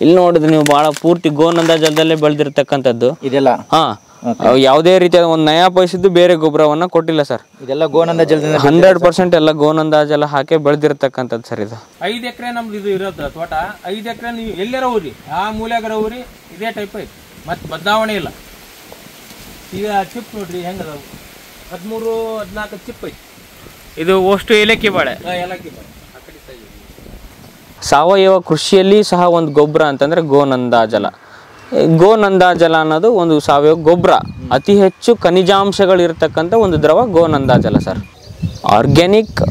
ಇಲ್ಲಿ ನೋಡಿದ್ರೆ ನೀವು ಬಹಳ ಪೂರ್ತಿ ಗೋನಂದ ಜಲದಲ್ಲೇ ಬೆಳೆದಿರ್ತಕ್ಕಂಥದ್ದು ಇದೆಲ್ಲ. ಯಾವುದೇ ರೀತಿಯಾದ ಒಂದು ನಯಾ ಪೈಸದ್ದು ಬೇರೆ ಗೊಬ್ಬರವನ್ನ ಕೊಟ್ಟಿಲ್ಲ ಸರ್. ಇದೆಲ್ಲ ಗೋನಂದ ಜಲದಿಂದ 100% ಎಲ್ಲ ಗೋನಂದ ಜಲ ಹಾಕಿ ಬೆಳೆದಿರ್ತಕ್ಕಂಥದ್ದು ಸರ್. ಇದು 5 ಎಕರೆ ನಮ್ದು ಇದು ಇರೋದು ತೋಟ. 5 ಎಕರೆ ನೀವು ಎಲ್ಲರ ಊರಿ ಆ ಮೂಲೆಗರ ಊರಿ ಇದೇ ಟೈಪ್ ಐತಿ, ಮತ್ತೆ ಬದಲಾವಣೆ ಇಲ್ಲ. ಈಗ ಚಿಪ್ ನೋಡ್ರಿ ಹೆಂಗದ, 13-14 ಚಿಪ್ ಐತಿ. ಇದು ಅಷ್ಟು ಏಲಕ್ಕಿ ಬಾಳೆ. ಏಲಕ್ಕಿ ಬಾಳೆ ಸಾವಯವ ಕೃಷಿಯಲ್ಲಿ ಸಹ ಒಂದು ಗೊಬ್ಬರ ಅಂತಂದ್ರೆ ಗೋನಂದ ಜಲ. ಗೋನಂದ ಜಲ ಅನ್ನೋದು ಒಂದು ಸಾವಯವ ಗೊಬ್ಬರ, ಅತಿ ಹೆಚ್ಚು ಖನಿಜಾಂಶಗಳಿರ್ತಕ್ಕಂಥ ಒಂದು ದ್ರವ ಗೋನಂದ ಜಲ ಸರ್. ಆರ್ಗ್ಯಾನಿಕ್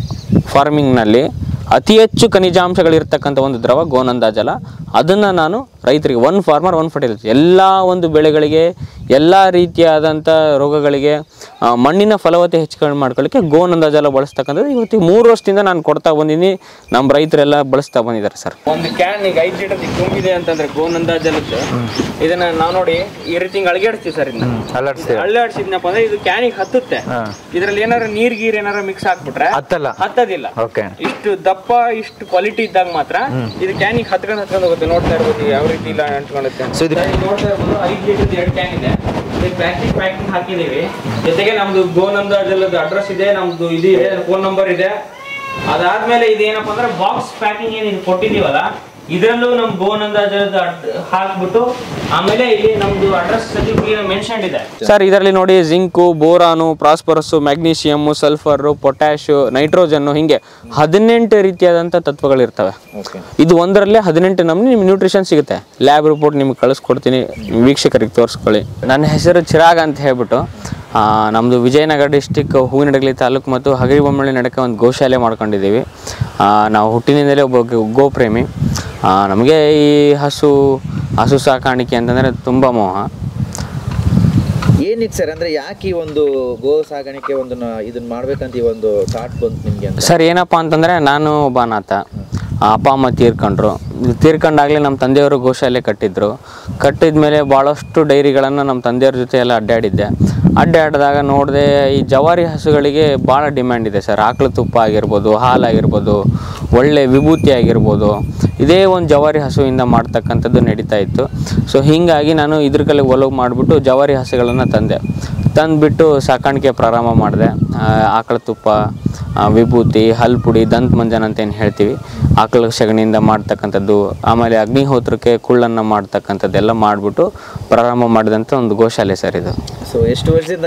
ಫಾರ್ಮಿಂಗ್ನಲ್ಲಿ ಅತಿ ಹೆಚ್ಚು ಖನಿಜಾಂಶಗಳಿರ್ತಕ್ಕಂಥ ಒಂದು ದ್ರವ ಗೋನಂದ ಜಲ. ಅದನ್ನು ನಾನು ರೈತರಿಗೆ, ಒನ್ ಫಾರ್ಮರ್ ಒನ್ ಫರ್ಟಿಲೈಸರ್, ಎಲ್ಲ ಒಂದು ಬೆಳೆಗಳಿಗೆ, ಎಲ್ಲ ರೀತಿಯಾದಂಥ ರೋಗಗಳಿಗೆ, ಮಣ್ಣಿನ ಫಲವತ್ತೆ ಹೆಚ್ಚು ಮಾಡ್ಕೊಳ್ಳಿಕ್ಕೆ ಗೋನಂದ ಜಲ ಬಳಸ್ತಕ್ಕಂಥದ್ದು ಇವತ್ತು 3 ವರ್ಷದಿಂದ ನಾನು ಕೊಡ್ತಾ ಬಂದಿದ್ದೀನಿ. ನಮ್ಮ ರೈತರೆಲ್ಲ ಬಳಸ್ತಾ ಬಂದಿದ್ದಾರೆ ಸರ್. ಒಂದು ಕ್ಯಾನ್ ಈಗ 5 ಲೀಟರ್ ತುಂಬಿದೆ ಅಂತಂದ್ರೆ ಗೋನಂದ ಜಲದ್ದು, ಇದನ್ನ ನಾವು ನೋಡಿ ಈ ರೀತಿ ಅಳಗಾಡಿಸ್ತೀವಿ ಸರ್. ಇದನ್ನ ಅಳ್ಳಾಡಿಸಿದ್ನಪ್ಪ ಅಂದ್ರೆ ಇದು ಕ್ಯಾನಿಗೆ ಹತ್ತುತ್ತೆ. ಇದ್ರಲ್ಲಿ ಏನಾರ ನೀರ್ ಗೀರ್ ಏನಾರ ಮಿಕ್ಸ್ ಹಾಕ್ಬಿಟ್ರೆ ಹತ್ತದಿಲ್ಲ. ಇಷ್ಟು ದಪ್ಪ, ಇಷ್ಟು ಕ್ವಾಲಿಟಿ ಇದ್ದಾಗ ಮಾತ್ರ ಇದು ಕ್ಯಾನಿಗೆ ಹತ್ಕೊಂಡು ಹೋಗುತ್ತೆ. ನೋಡ್ತಾ ಇರ್ಬೋದು ಯಾವ ರೀತಿ ಇಲ್ಲ ಅಂಟ್ಕೊಳ್ಳುತ್ತೆ. ನೋಡ್ತಾ ಇರ್ಬೋದು 5 ಲೀಟರ್ 2 ಕ್ಯಾನ್ ಇದೆ. ಪ್ಯಾಕಿಂಗ್ ಹಾಕಿದೀವಿ. ಜೊತೆಗೆ ನಮ್ದು ಗೋನಂದ ಜಲದ ಅಡ್ರೆಸ್ ಇದೆ, ನಮ್ದು ಇದು ಇದೆ, ಫೋನ್ ನಂಬರ್ ಇದೆ. ಅದಾದ್ಮೇಲೆ ಇದೇನಪ್ಪ ಅಂದ್ರೆ ಬಾಕ್ಸ್ ಪ್ಯಾಕಿಂಗ್ ಏನು ಕೊಟ್ಟಿದೀವಲ್ಲ, ಇದರಲ್ಲೂ ನಮ್ ಗೋನಂದ ಜಲದ ಹಾಕ್ಬಿಟ್ಟು ಆಮೇಲೆ ಇಲ್ಲಿ ನಮ್ದು ಅಡ್ರೆಸ್ ಮೆನ್ಷನ್ ಇದೆ ಸರ್. ಇದರಲ್ಲಿ ನೋಡಿ zinc, boron, prosperous, magnesium, sulphur, potash, nitrogen, ಹಿಂಗೆ 18 ರೀತಿಯಾದಂಥ ತತ್ವಗಳಿರ್ತವೆ. ಇದು ಒಂದರಲ್ಲೇ 18 ನಮ್ಗೆ ನಿಮ್ಗೆ ನ್ಯೂಟ್ರಿಷನ್ ಸಿಗುತ್ತೆ. ಲ್ಯಾಬ್ ರಿಪೋರ್ಟ್ ನಿಮ್ಗೆ ಕಳಿಸ್ಕೊಡ್ತೀನಿ, ವೀಕ್ಷಕರಿಗೆ ತೋರಿಸ್ಕೊಳ್ಳಿ. ನನ್ನ ಹೆಸರು ಚಿರಾಗ್ ಅಂತ ಹೇಳ್ಬಿಟ್ಟು, ನಮ್ಮದು ವಿಜಯನಗರ ಡಿಸ್ಟಿಕ್ ಹೂವಿನಡಗಲಿ ತಾಲೂಕು ಮತ್ತು ಹಗರಿಬೊಮ್ಮಳ್ಳಿ ನಡಕ್ಕೆ ಒಂದು ಗೋಶಾಲೆ ಮಾಡ್ಕೊಂಡಿದ್ದೀವಿ. ನಾವು ಹುಟ್ಟಿನಿಂದಲೇ ಒಬ್ಬ ಗೋಪ್ರೇಮಿ. ನಮಗೆ ಈ ಹಸು ಸಾಕಾಣಿಕೆ ಅಂತಂದರೆ ತುಂಬ ಮೋಹ. ಏನಕ್ಕೆ ಸರ್, ಅಂದರೆ ಯಾಕೆ ಈ ಒಂದು ಗೋ ಸಾಗಾಣಿಕೆ ಇದನ್ನ ಮಾಡ್ಬೇಕಂತ ಈ ಒಂದು ಥಾಟ್ ಬಂತು ನಿಮಗೆ? ಸರ್ ಏನಪ್ಪ ಅಂತಂದರೆ, ನಾನು ಒಬ್ಬ ಅನಾಥ, ಅಪ್ಪ ಅಮ್ಮ ತೀರ್ಕೊಂಡಾಗಲೇ ನಮ್ಮ ತಂದೆಯವರು ಗೋಶಾಲೆ ಕಟ್ಟಿದ ಮೇಲೆ ಭಾಳಷ್ಟು ಡೈರಿಗಳನ್ನು ನಮ್ಮ ತಂದೆಯವ್ರ ಜೊತೆ ಎಲ್ಲ ಅಡ್ಡಾಡಿದಾಗ ನೋಡಿದೆ ಈ ಜವಾರಿ ಹಸುಗಳಿಗೆ ಭಾಳ ಡಿಮ್ಯಾಂಡ್ ಇದೆ ಸರ್. ಆಕಳು ತುಪ್ಪ ಆಗಿರ್ಬೋದು, ಹಾಲಾಗಿರ್ಬೋದು, ಒಳ್ಳೆ ವಿಭೂತಿ ಆಗಿರ್ಬೋದು, ಇದೇ ಒಂದು ಜವಾರಿ ಹಸುವಿಂದ ಮಾಡ್ತಕ್ಕಂಥದ್ದು ನಡೀತಾ ಇತ್ತು. ಸೊ ಹೀಗಾಗಿ ನಾನು ಇದ್ರ ಕಲೆ ಒಲವು ಮಾಡಿಬಿಟ್ಟು ಜವಾರಿ ಹಸುಗಳನ್ನು ತಂದುಬಿಟ್ಟು ಸಾಕಾಣಿಕೆ ಪ್ರಾರಂಭ ಮಾಡಿದೆ. ಆಕಳ ತುಪ್ಪ, ವಿಭೂತಿ, ಹಲ್ಪುಡಿ, ದಂತ ಮಂಜನ ಅಂತ ಏನು ಹೇಳ್ತೀವಿ, ಆಕಳ ಸಗಣಿಯಿಂದ ಮಾಡ್ತಕ್ಕಂಥದ್ದು, ಆಮೇಲೆ ಅಗ್ನಿಹೋತ್ರಕ್ಕೆ ಕುಳ್ಳನ್ನು ಮಾಡ್ತಕ್ಕಂಥದ್ದೆಲ್ಲ ಮಾಡಿಬಿಟ್ಟು ಪ್ರಾರಂಭ ಮಾಡಿದಂಥ ಒಂದು ಗೋಶಾಲೆ ಸರ್ ಇದು. ಸೊ ಎಷ್ಟು ವರ್ಷದಿಂದ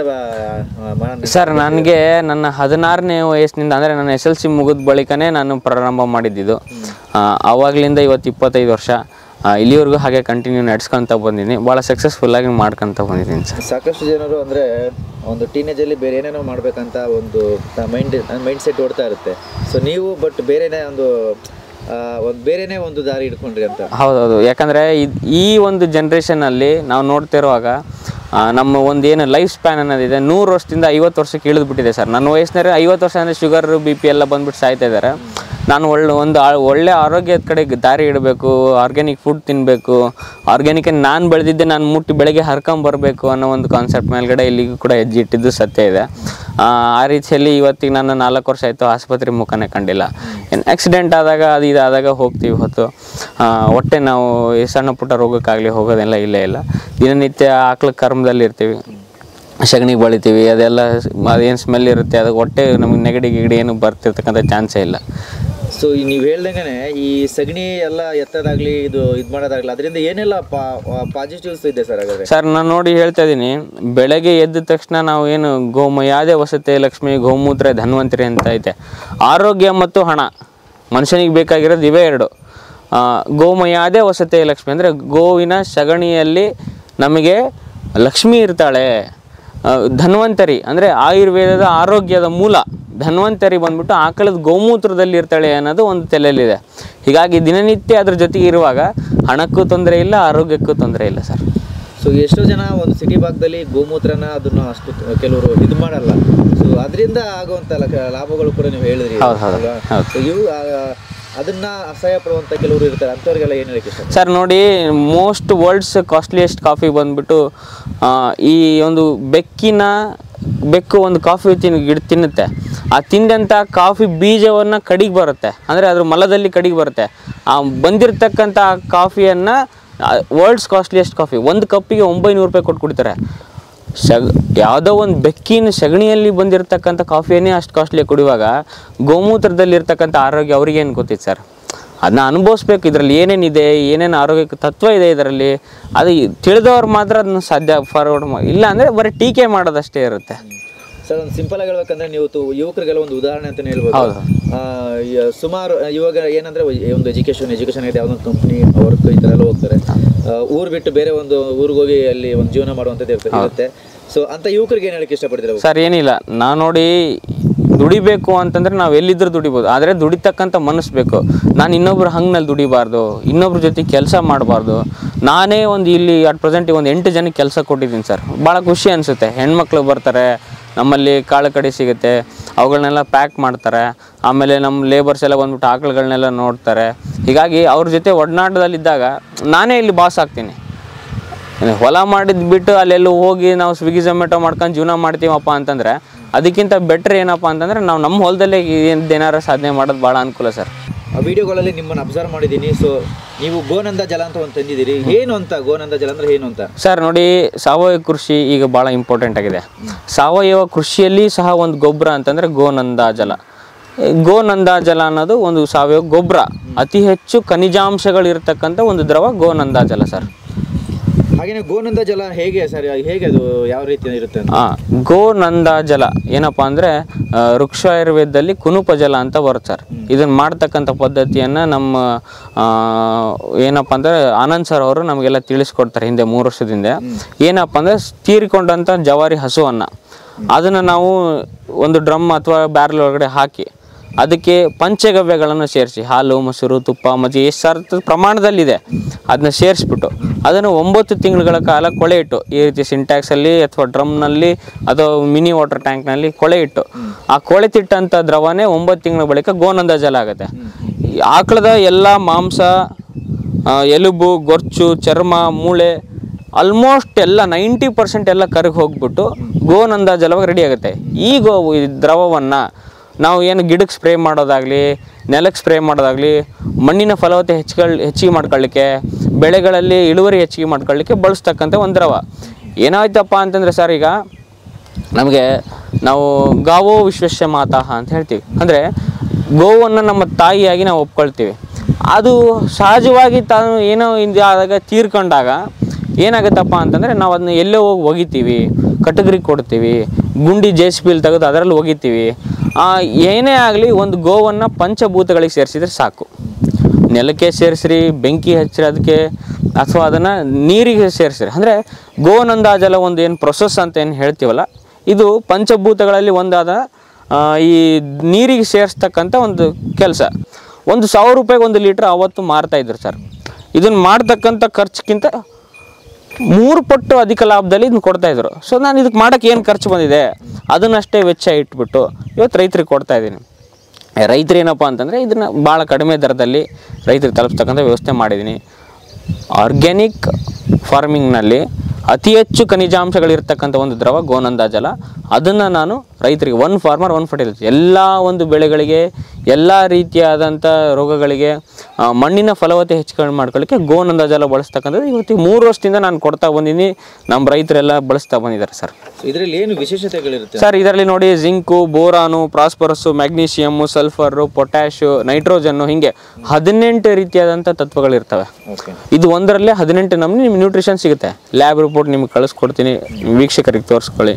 ಸರ್? ನನಗೆ ನನ್ನ 16ನೇ ವಯಸ್ಸಿನಿಂದ, ಅಂದರೆ ನನ್ನ SLC ಮುಗಿದ ಬಳಿಕನೇ ನಾನು ಪ್ರಾರಂಭ ಮಾಡಿದ್ದು. ಆವಾಗಲಿಂದ ಇವತ್ತು 25 ವರ್ಷ ಇಲ್ಲಿವರೆಗೂ ಹಾಗೆ ಕಂಟಿನ್ಯೂ ನಡೆಸ್ಕೊತ ಬಂದಿದ್ದೀನಿ. ಭಾಳ ಸಕ್ಸಸ್ಫುಲ್ಲಾಗಿ ಮಾಡ್ಕೊತ ಬಂದಿದ್ದೀನಿ ಸರ್. ಸಾಕಷ್ಟು ಜನರು ಅಂದರೆ ಒಂದು ಟೀನೇಜಲ್ಲಿ ಬೇರೆ ಏನೇನೋ ಮಾಡಬೇಕಂತ ಒಂದು ಮೈಂಡ್ ಸೆಟ್ ಓಡ್ತಾ ಇರುತ್ತೆ. ಸೊ ನೀವು ಬಟ್ ಬೇರೆನೇ ಒಂದು ದಾರಿ ಇಟ್ಕೊಂಡ್ರಿ ಅಂತ. ಹೌದೌದು. ಯಾಕಂದರೆ ಈ ಒಂದು ಜನ್ರೇಷನಲ್ಲಿ ನಾವು ನೋಡ್ತಿರುವಾಗ ನಮ್ಮ ಒಂದು ಏನು ಲೈಫ್ ಸ್ಪ್ಯಾನ್ ಅನ್ನೋದಿದೆ 100 ವರ್ಷದಿಂದ 50 ವರ್ಷಕ್ಕೆ ಇಳಿದ್ಬಿಟ್ಟಿದೆ ಸರ್. ನನ್ನ ವಯಸ್ಸಿನಲ್ಲಿ 50 ವರ್ಷ ಅಂದರೆ ಶುಗರ್, BP ಎಲ್ಲ ಬಂದ್ಬಿಟ್ಟು ಸಾಯ್ತಾ ಇದ್ದಾರೆ. ನಾನು ಒಳ್ಳೆ ಆರೋಗ್ಯದ ಕಡೆಗೆ ದಾರಿ ಇಡಬೇಕು, ಆರ್ಗ್ಯಾನಿಕ್ ಫುಡ್ ತಿನ್ನಬೇಕು, ಆರ್ಗ್ಯಾನಿಕನ್ನು ನಾನು ಬೆಳೆದಿದ್ದೆ ನಾನು ಮುಟ್ಟಿ ಬೆಳಗ್ಗೆ ಹರ್ಕೊಂಬರಬೇಕು ಅನ್ನೋ ಒಂದು ಕಾನ್ಸೆಪ್ಟ್ ಮೇಲ್ಗಡೆ ಇಲ್ಲಿಗೂ ಕೂಡ ಹೆಜ್ಜೆ ಇಟ್ಟಿದ್ದು ಸತ್ಯ ಇದೆ. ಆ ರೀತಿಯಲ್ಲಿ ಇವತ್ತಿಗೆ ನಾನು 4 ವರ್ಷ ಆಯಿತು ಆಸ್ಪತ್ರೆ ಮುಖನೇ ಕಂಡಿಲ್ಲ. ಏನು ಆಕ್ಸಿಡೆಂಟ್ ಆದಾಗ ಅದು ಇದಾದಾಗ ಹೋಗ್ತೀವಿ ಹೊತ್ತು, ಹೊಟ್ಟೆ ನಾವು ಸಣ್ಣ ಪುಟ್ಟ ರೋಗಕ್ಕಾಗಲಿ ಹೋಗೋದೆಲ್ಲ ಇಲ್ಲೇ ಇಲ್ಲ. ದಿನನಿತ್ಯ ಆಕಳ ಕರ್ಮದಲ್ಲಿ ಇರ್ತೀವಿ, ಸಗಣಿಗೆ ಬಳಿತೀವಿ, ಅದೆಲ್ಲ ಅದೇನು ಸ್ಮೆಲ್ ಇರುತ್ತೆ, ಅದಕ್ಕೆ ಹೊಟ್ಟೆ ನಮಗೆ ನೆಗಡಿ ಏನು ಬರ್ತಿರ್ತಕ್ಕಂಥ ಚಾನ್ಸೇ ಇಲ್ಲ. ಸೊ ನೀವು ಹೇಳ್ದಂಗೆ ಈ ಸಗಣಿ ಎಲ್ಲ ಎತ್ತದಾಗಲಿ ಇದು ಮಾಡೋದಾಗಲಿ ಅದರಿಂದ ಏನೆಲ್ಲ ಪಾಸಿಟಿವ್ಸ್ ಇದೆ ಸರ್? ಹಾಗಾದರೆ ಸರ್ ನಾನು ನೋಡಿ ಹೇಳ್ತಾ ಇದ್ದೀನಿ, ಬೆಳಗ್ಗೆ ಎದ್ದ ತಕ್ಷಣ ನಾವು ಏನು ಗೋಮಯಾದೆ ವಸತೆ ಲಕ್ಷ್ಮಿ, ಗೋಮೂತ್ರ ಧನ್ವಂತರಿ ಅಂತ ಐತೆ. ಆರೋಗ್ಯ ಮತ್ತು ಹಣ ಮನುಷ್ಯನಿಗೆ ಬೇಕಾಗಿರೋದು ಇವೇ ಎರಡು. ಗೋಮಯಾದೆ ವಸತೆ ಲಕ್ಷ್ಮಿ ಅಂದರೆ ಗೋವಿನ ಸಗಣಿಯಲ್ಲಿ ನಮಗೆ ಲಕ್ಷ್ಮಿ ಇರ್ತಾಳೆ. ಧನ್ವಂತರಿ ಅಂದರೆ ಆಯುರ್ವೇದದ ಆರೋಗ್ಯದ ಮೂಲ. ಧನ್ವಂತರಿ ಬಂದ್ಬಿಟ್ಟು ಆಕಳದ ಗೋಮೂತ್ರದಲ್ಲಿ ಇರ್ತಾಳೆ ಅನ್ನೋದು ಒಂದು ತಲೆಯಲ್ಲಿದೆ. ಹೀಗಾಗಿ ದಿನನಿತ್ಯ ಅದ್ರ ಜೊತೆಗೆ ಇರುವಾಗ ಹಣಕ್ಕೂ ತೊಂದರೆ ಇಲ್ಲ, ಆರೋಗ್ಯಕ್ಕೂ ತೊಂದರೆ ಇಲ್ಲ ಸರ್. ಸೊ ಎಷ್ಟೋ ಜನ ಒಂದು ಸಿಟಿ ಭಾಗದಲ್ಲಿ ಗೋಮೂತ್ರನ ಅದನ್ನು ಅಷ್ಟು ಕೆಲವರು ಇದು ಮಾಡಲ್ಲ. ಸೊ ಅದರಿಂದ ಆಗುವಂಥ ಲಾಭಗಳು ಕೂಡ ನೀವು ಹೇಳಿದ್ರಿ. ಸೊ ಇವು ಅದನ್ನ ಅಸಹ್ಯ ಪಡುವಂಥ ಕೆಲವರು ಇರ್ತಾರೆ, ಅಂಥವ್ರಿಗೆಲ್ಲ ಏನು ಹೇಳಕ್ಕೆ ಇಷ್ಟ? ಸರ್ ನೋಡಿ, ಮೋಸ್ಟ್ ವರ್ಲ್ಡ್ಸ್ ಕಾಸ್ಟ್ಲಿಯೆಸ್ಟ್ ಕಾಫಿ ಬಂದ್ಬಿಟ್ಟು ಈ ಒಂದು ಬೆಕ್ಕು ಒಂದು ಕಾಫಿ ತಿನ್ನುತ್ತೆ. ಆ ತಿಂದಂಥ ಕಾಫಿ ಬೀಜವನ್ನು ಕಡಿಗೆ ಬರುತ್ತೆ, ಅಂದರೆ ಅದ್ರ ಮಲದಲ್ಲಿ ಕಡಿಗೆ ಬರುತ್ತೆ. ಆ ಬಂದಿರತಕ್ಕಂಥ ಕಾಫಿಯನ್ನು ವರ್ಲ್ಡ್ಸ್ ಕಾಸ್ಟ್ಲಿಯೆಸ್ಟ್ ಕಾಫಿ, ಒಂದು ಕಪ್ಪಿಗೆ 900 ರೂಪಾಯಿ ಕೊಟ್ಟು ಕುಡಿತಾರೆ. ಯಾವುದೋ ಒಂದು ಬೆಕ್ಕಿನ ಸಗಣಿಯಲ್ಲಿ ಬಂದಿರತಕ್ಕಂಥ ಕಾಫಿಯನ್ನೇ ಅಷ್ಟು ಕಾಸ್ಟ್ಲಿ ಕುಡಿಯುವಾಗ ಗೋಮೂತ್ರದಲ್ಲಿರ್ತಕ್ಕಂಥ ಆರೋಗ್ಯ ಅವ್ರಿಗೇನು ಗೊತ್ತಿತ್ತು ಸರ್? ಅದನ್ನ ಅನುಭವಿಸ್ಬೇಕು. ಇದರಲ್ಲಿ ಏನೇನಿದೆ, ಏನೇನು ಆರೋಗ್ಯಕ್ಕೆ ತತ್ವ ಇದೆ ಇದರಲ್ಲಿ, ಅದು ತಿಳಿದವ್ರು ಮಾತ್ರ ಅದನ್ನ ಸಾಧ್ಯ ಫಾರ್ವರ್ಡ್ ಇಲ್ಲ ಅಂದರೆ ಬರೀ ಟೀಕೆ ಮಾಡೋದಷ್ಟೇ ಇರುತ್ತೆ. ಸರ್, ಒಂದು ಸಿಂಪಲ್ ಆಗಿ ಹೇಳ್ಬೇಕಂದ್ರೆ ನೀವು ಯುವಕರಿಗೆಲ್ಲ ಒಂದು ಉದಾಹರಣೆ ಅಂತಲೇ ಹೇಳ್ಬೋದು. ಸುಮಾರು ಇವಾಗ ಏನಂದ್ರೆ ಒಂದು ಎಜುಕೇಶನ್ ಇದೆ, ಯಾವುದೊಂದು ಕಂಪ್ನಿ ವರ್ಕ್ ಈ ಥರ ಎಲ್ಲ ಹೋಗ್ತಾರೆ, ಊರು ಬಿಟ್ಟು ಬೇರೆ ಒಂದು ಊರಿಗೆ ಹೋಗಿ ಅಲ್ಲಿ ಒಂದು ಜೀವನ ಮಾಡುವಂಥದ್ದು ಇರುತ್ತೆ. ಸೊ ಅಂತ ಯುವಕರಿಗೆ ಏನು ಹೇಳಕ್ಕೆ ಇಷ್ಟಪಡ್ತೀರಾ? ಸರ್ ಏನಿಲ್ಲ, ನಾನು ನೋಡಿ ದುಡಿಬೇಕು ಅಂತಂದರೆ ನಾವು ಎಲ್ಲಿದ್ದರೂ ದುಡಿಬೋದು, ಆದರೆ ದುಡಿತಕ್ಕಂಥ ಮನಸ್ಸು ಬೇಕು. ನಾನು ಇನ್ನೊಬ್ರು ಹಂಗ್ನಲ್ಲಿ ದುಡಿಬಾರ್ದು, ಇನ್ನೊಬ್ರ ಜೊತೆ ಕೆಲಸ ಮಾಡಬಾರ್ದು. ನಾನೇ ಒಂದು ಇಲ್ಲಿ ಅಟ್ ಪ್ರೆಸೆಂಟ್ ಒಂದು 8 ಜನಕ್ಕೆ ಕೆಲಸ ಕೊಟ್ಟಿದ್ದೀನಿ ಸರ್. ಭಾಳ ಖುಷಿ ಅನಿಸುತ್ತೆ. ಹೆಣ್ಮಕ್ಳು ಬರ್ತಾರೆ, ನಮ್ಮಲ್ಲಿ ಕಾಳು ಕಡಿ ಸಿಗುತ್ತೆ, ಅವುಗಳನ್ನೆಲ್ಲ ಪ್ಯಾಕ್ ಮಾಡ್ತಾರೆ. ಆಮೇಲೆ ನಮ್ಮ ಲೇಬರ್ಸ್ ಎಲ್ಲ ಬಂದ್ಬಿಟ್ಟು ಆಕಳುಗಳನ್ನೆಲ್ಲ ನೋಡ್ತಾರೆ. ಹೀಗಾಗಿ ಅವ್ರ ಜೊತೆ ಒಡನಾಟದಲ್ಲಿದ್ದಾಗ ನಾನೇ ಇಲ್ಲಿ ಬಾಸ್ ಆಗ್ತೀನಿ. ಹೊಲ ಮಾಡಿದ್ದು ಬಿಟ್ಟು ಅಲ್ಲೆಲ್ಲೂ ಹೋಗಿ ನಾವು ಸ್ವಿಗ್ಗಿ ಝೊಮ್ಯಾಟೊ ಮಾಡ್ಕೊಂಡು ಜೀವನ ಮಾಡ್ತೀವಪ್ಪ ಅಂತಂದರೆ ಅದಕ್ಕಿಂತ ಬೆಟ್ರ್ ಏನಪ್ಪ ಅಂತಂದರೆ ನಾವು ನಮ್ಮ ಹೊಲದಲ್ಲೇ ಏನಾರು ಸಾಧನೆ ಮಾಡೋದು ಭಾಳ ಅನುಕೂಲ ಸರ್. ಆ ವಿಡಿಯೋಗಳಲ್ಲಿ ನಿಮ್ಮನ್ನು ಅಬ್ಸರ್ವ್ ಮಾಡಿದ್ದೀನಿ. ಸೊ ನೀವು ಗೋನಂದ ಜಲ ಅಂತ ಒಂದು ತಂದಿದ್ದೀರಿ, ಏನು ಅಂತ ಗೋನಂದ ಜಲ ಅಂದರೆ ಏನು ಅಂತ? ಸರ್ ನೋಡಿ, ಸಾವಯವ ಕೃಷಿ ಈಗ ಭಾಳ ಇಂಪಾರ್ಟೆಂಟ್ ಆಗಿದೆ. ಸಾವಯವ ಕೃಷಿಯಲ್ಲಿ ಸಹ ಒಂದು ಗೊಬ್ಬರ ಅಂತಂದರೆ ಗೋನಂದ ಜಲ. ಗೋನಂದ ಜಲ ಅನ್ನೋದು ಒಂದು ಸಾವಯವ ಗೊಬ್ಬರ, ಅತಿ ಹೆಚ್ಚು ಖನಿಜಾಂಶಗಳಿರ್ತಕ್ಕಂಥ ಒಂದು ದ್ರವ ಗೋನಂದ ಜಲ ಸರ್. ಹಾಗೇನೆ ಗೋನಂದ ಜಲ ಹೇಗೆ ಸರ್, ಹೇಗೆ ಅದು ಯಾವ ರೀತಿ ಇರುತ್ತೆ? ಗೋನಂದ ಜಲ ಏನಪ್ಪ ಅಂದರೆ ವೃಕ್ಷ ಆಯುರ್ವೇದದಲ್ಲಿ ಕುನುಪ ಜಲ ಅಂತ ಬರುತ್ತೆ ಸರ್. ಇದನ್ನು ಮಾಡ್ತಕ್ಕಂಥ ಪದ್ಧತಿಯನ್ನು ನಮ್ಮ ಏನಪ್ಪ ಅಂದರೆ ಆನಂದ್ ಸರ್ ಅವರು ನಮಗೆಲ್ಲ ತಿಳಿಸ್ಕೊಡ್ತಾರೆ ಹಿಂದೆ 3 ವರ್ಷದಿಂದ. ಏನಪ್ಪ ಅಂದರೆ ತೀರಿಕೊಂಡಂಥ ಜವಾರಿ ಹಸುವನ್ನು ಅದನ್ನು ನಾವು ಒಂದು ಡ್ರಮ್ ಅಥವಾ ಬ್ಯಾರಲ್ ಒಳಗಡೆ ಹಾಕಿ ಅದಕ್ಕೆ ಪಂಚಗವ್ಯಗಳನ್ನು ಸೇರಿಸಿ, ಹಾಲು, ಮೊಸರು, ತುಪ್ಪ, ಮಜ್ಜಿಗೆ ಎಷ್ಟು ಪ್ರಮಾಣದಲ್ಲಿದೆ ಅದನ್ನ ಸೇರಿಸ್ಬಿಟ್ಟು ಅದನ್ನು 9 ತಿಂಗಳುಗಳ ಕಾಲ ಕೊಳೆ ಇಟ್ಟು, ಈ ರೀತಿ ಸಿಂಟ್ಯಾಕ್ಸಲ್ಲಿ ಅಥವಾ ಡ್ರಮ್ನಲ್ಲಿ ಅಥವಾ ಮಿನಿ ವಾಟರ್ ಟ್ಯಾಂಕ್ನಲ್ಲಿ ಕೊಳೆ ಇಟ್ಟು, ಆ ಕೊಳೆತಿಟ್ಟಂಥ ದ್ರವನೇ 9 ತಿಂಗಳ ಬಳಿಕ ಗೋನಂದ ಜಲ ಆಗುತ್ತೆ. ಆಕಳದ ಎಲ್ಲ ಮಾಂಸ, ಎಲುಬು, ಗೊರ್ಚು, ಚರ್ಮ, ಮೂಳೆ ಆಲ್ಮೋಸ್ಟ್ ಎಲ್ಲ 90% ಎಲ್ಲ ಕರಗಿ ಹೋಗ್ಬಿಟ್ಟು ಗೋನಂದ ಜಲವಾಗಿ ರೆಡಿ ಆಗುತ್ತೆ. ಈ ದ್ರವವನ್ನು ನಾವು ಏನು ಗಿಡಕ್ಕೆ ಸ್ಪ್ರೇ ಮಾಡೋದಾಗಲಿ, ನೆಲಕ್ಕೆ ಸ್ಪ್ರೇ ಮಾಡೋದಾಗಲಿ, ಮಣ್ಣಿನ ಫಲವತ್ತೆ ಹೆಚ್ಚಿಗೆ ಮಾಡ್ಕೊಳ್ಳಿಕ್ಕೆ, ಬೆಳೆಗಳಲ್ಲಿ ಇಳುವರಿ ಹೆಚ್ಚಿಗೆ ಮಾಡ್ಕೊಳ್ಳಿಕ್ಕೆ ಬಳಸ್ತಕ್ಕಂಥ ಒಂದು ದ್ರವ. ಏನಾಯ್ತಪ್ಪ ಅಂತಂದರೆ ಸರ್, ಈಗ ನಮಗೆ ನಾವು ಗಾವೋ ವಿಶ್ವಸ್ಯ ಮಾತಾಹ ಅಂತ ಹೇಳ್ತೀವಿ. ಅಂದರೆ ಗೋವನ್ನು ನಮ್ಮ ತಾಯಿಯಾಗಿ ನಾವು ಒಪ್ಕೊಳ್ತೀವಿ. ಅದು ಸಹಜವಾಗಿ ತಾನು ಏನೋ ಆದಾಗ ತೀರ್ಕೊಂಡಾಗ ಏನಾಗುತ್ತಪ್ಪ ಅಂತಂದರೆ ನಾವು ಅದನ್ನ ಎಲ್ಲೋ ಹೋಗಿ ಒಗಿತೀವಿ, ಕಟಗರಿಗೆ ಕೊಡ್ತೀವಿ, ಗುಂಡಿ JCB ತೆಗೆದು ಅದರಲ್ಲಿ ಒಗಿತೀವಿ. ಏನೇ ಆಗಲಿ ಒಂದು ಗೋವನ್ನು ಪಂಚಭೂತಗಳಿಗೆ ಸೇರಿಸಿದ್ರೆ ಸಾಕು. ನೆಲಕ್ಕೆ ಸೇರಿಸ್ರಿ, ಬೆಂಕಿ ಹಚ್ಚಿರಿ ಅದಕ್ಕೆ, ಅಥವಾ ಅದನ್ನು ನೀರಿಗೆ ಸೇರಿಸ್ರಿ. ಅಂದರೆ ಗೋನಂದ ಜಲ ಒಂದು ಏನು ಪ್ರೊಸೆಸ್ ಅಂತ ಏನು ಹೇಳ್ತೀವಲ್ಲ, ಇದು ಪಂಚಭೂತಗಳಲ್ಲಿ ಒಂದಾದ ಈ ನೀರಿಗೆ ಸೇರಿಸ್ತಕ್ಕಂಥ ಒಂದು ಕೆಲಸ. 1,000 ರೂಪಾಯಿಗೆ 1 ಲೀಟ್ರ್ ಅವತ್ತು ಮಾರ್ತಾಯಿದ್ರು ಸರ್. ಇದನ್ನು ಮಾಡ್ತಕ್ಕಂಥ ಖರ್ಚಿಗಿಂತ 3 ಪಟ್ಟು ಅಧಿಕ ಲಾಭದಲ್ಲಿ ಇದನ್ನು ಕೊಡ್ತಾಯಿದ್ರು. ಸೊ ನಾನು ಇದಕ್ಕೆ ಮಾಡೋಕ್ಕೆ ಏನು ಖರ್ಚು ಬಂದಿದೆ ಅದನ್ನಷ್ಟೇ ವೆಚ್ಚ ಇಟ್ಬಿಟ್ಟು ಇವತ್ತು ರೈತರಿಗೆ ಕೊಡ್ತಾಯಿದ್ದೀನಿ. ರೈತರು ಏನಪ್ಪ ಅಂತಂದರೆ ಇದನ್ನು ಭಾಳ ಕಡಿಮೆ ದರದಲ್ಲಿ ರೈತರಿಗೆ ತಲುಪಿಸ್ತಕ್ಕಂಥ ವ್ಯವಸ್ಥೆ ಮಾಡಿದ್ದೀನಿ. ಆರ್ಗ್ಯಾನಿಕ್ ಫಾರ್ಮಿಂಗ್ನಲ್ಲಿ ಅತಿ ಹೆಚ್ಚು ಖನಿಜಾಂಶಗಳಿರ್ತಕ್ಕಂಥ ಒಂದು ದ್ರವ ಗೋನಂದ ಜಲ. ಅದನ್ನು ನಾನು ರೈತರಿಗೆ, 1 ಫಾರ್ಮರ್ 1 ಫರ್ಟಿಲೈಸರ್, ಎಲ್ಲ ಒಂದು ಬೆಳೆಗಳಿಗೆ, ಎಲ್ಲ ರೀತಿಯಾದಂಥ ರೋಗಗಳಿಗೆ ಮಣ್ಣಿನ ಫಲವತ್ತೆ ಹೆಚ್ಚು ಮಾಡ್ಕೊಳ್ಳಿಕ್ಕೆ ಗೋನಂದ ಜಲ ಬಳಸ್ತಕ್ಕಂಥದ್ದು ಇವತ್ತು 3 ವರ್ಷದಿಂದ ನಾನು ಕೊಡ್ತಾ ಬಂದಿದ್ದೀನಿ. ನಮ್ಮ ರೈತರೆಲ್ಲ ಬಳಸ್ತಾ ಬಂದಿದ್ದಾರೆ ಸರ್. ಇದರಲ್ಲಿ ಏನು ವಿಶೇಷತೆಗಳಿರುತ್ತೆ ಸರ್? ಇದರಲ್ಲಿ ನೋಡಿ, zinc, boron, phosphorus, magnesium, sulphur, potash, nitrogen, ಹೀಗೆ 18 ರೀತಿಯಾದಂಥ ತತ್ವಗಳಿರ್ತವೆ. ಇದು ಒಂದರಲ್ಲೇ 18 ನಮೂನೆ ನಿಮ್ಗೆ ನ್ಯೂಟ್ರಿಷನ್ ಸಿಗುತ್ತೆ. ಲ್ಯಾಬ್ ರಿಪೋರ್ಟ್ ನಿಮ್ಗೆ ಕಳಿಸ್ಕೊಡ್ತೀನಿ, ವೀಕ್ಷಕರಿಗೆ ತೋರಿಸ್ಕೊಳ್ಳಿ.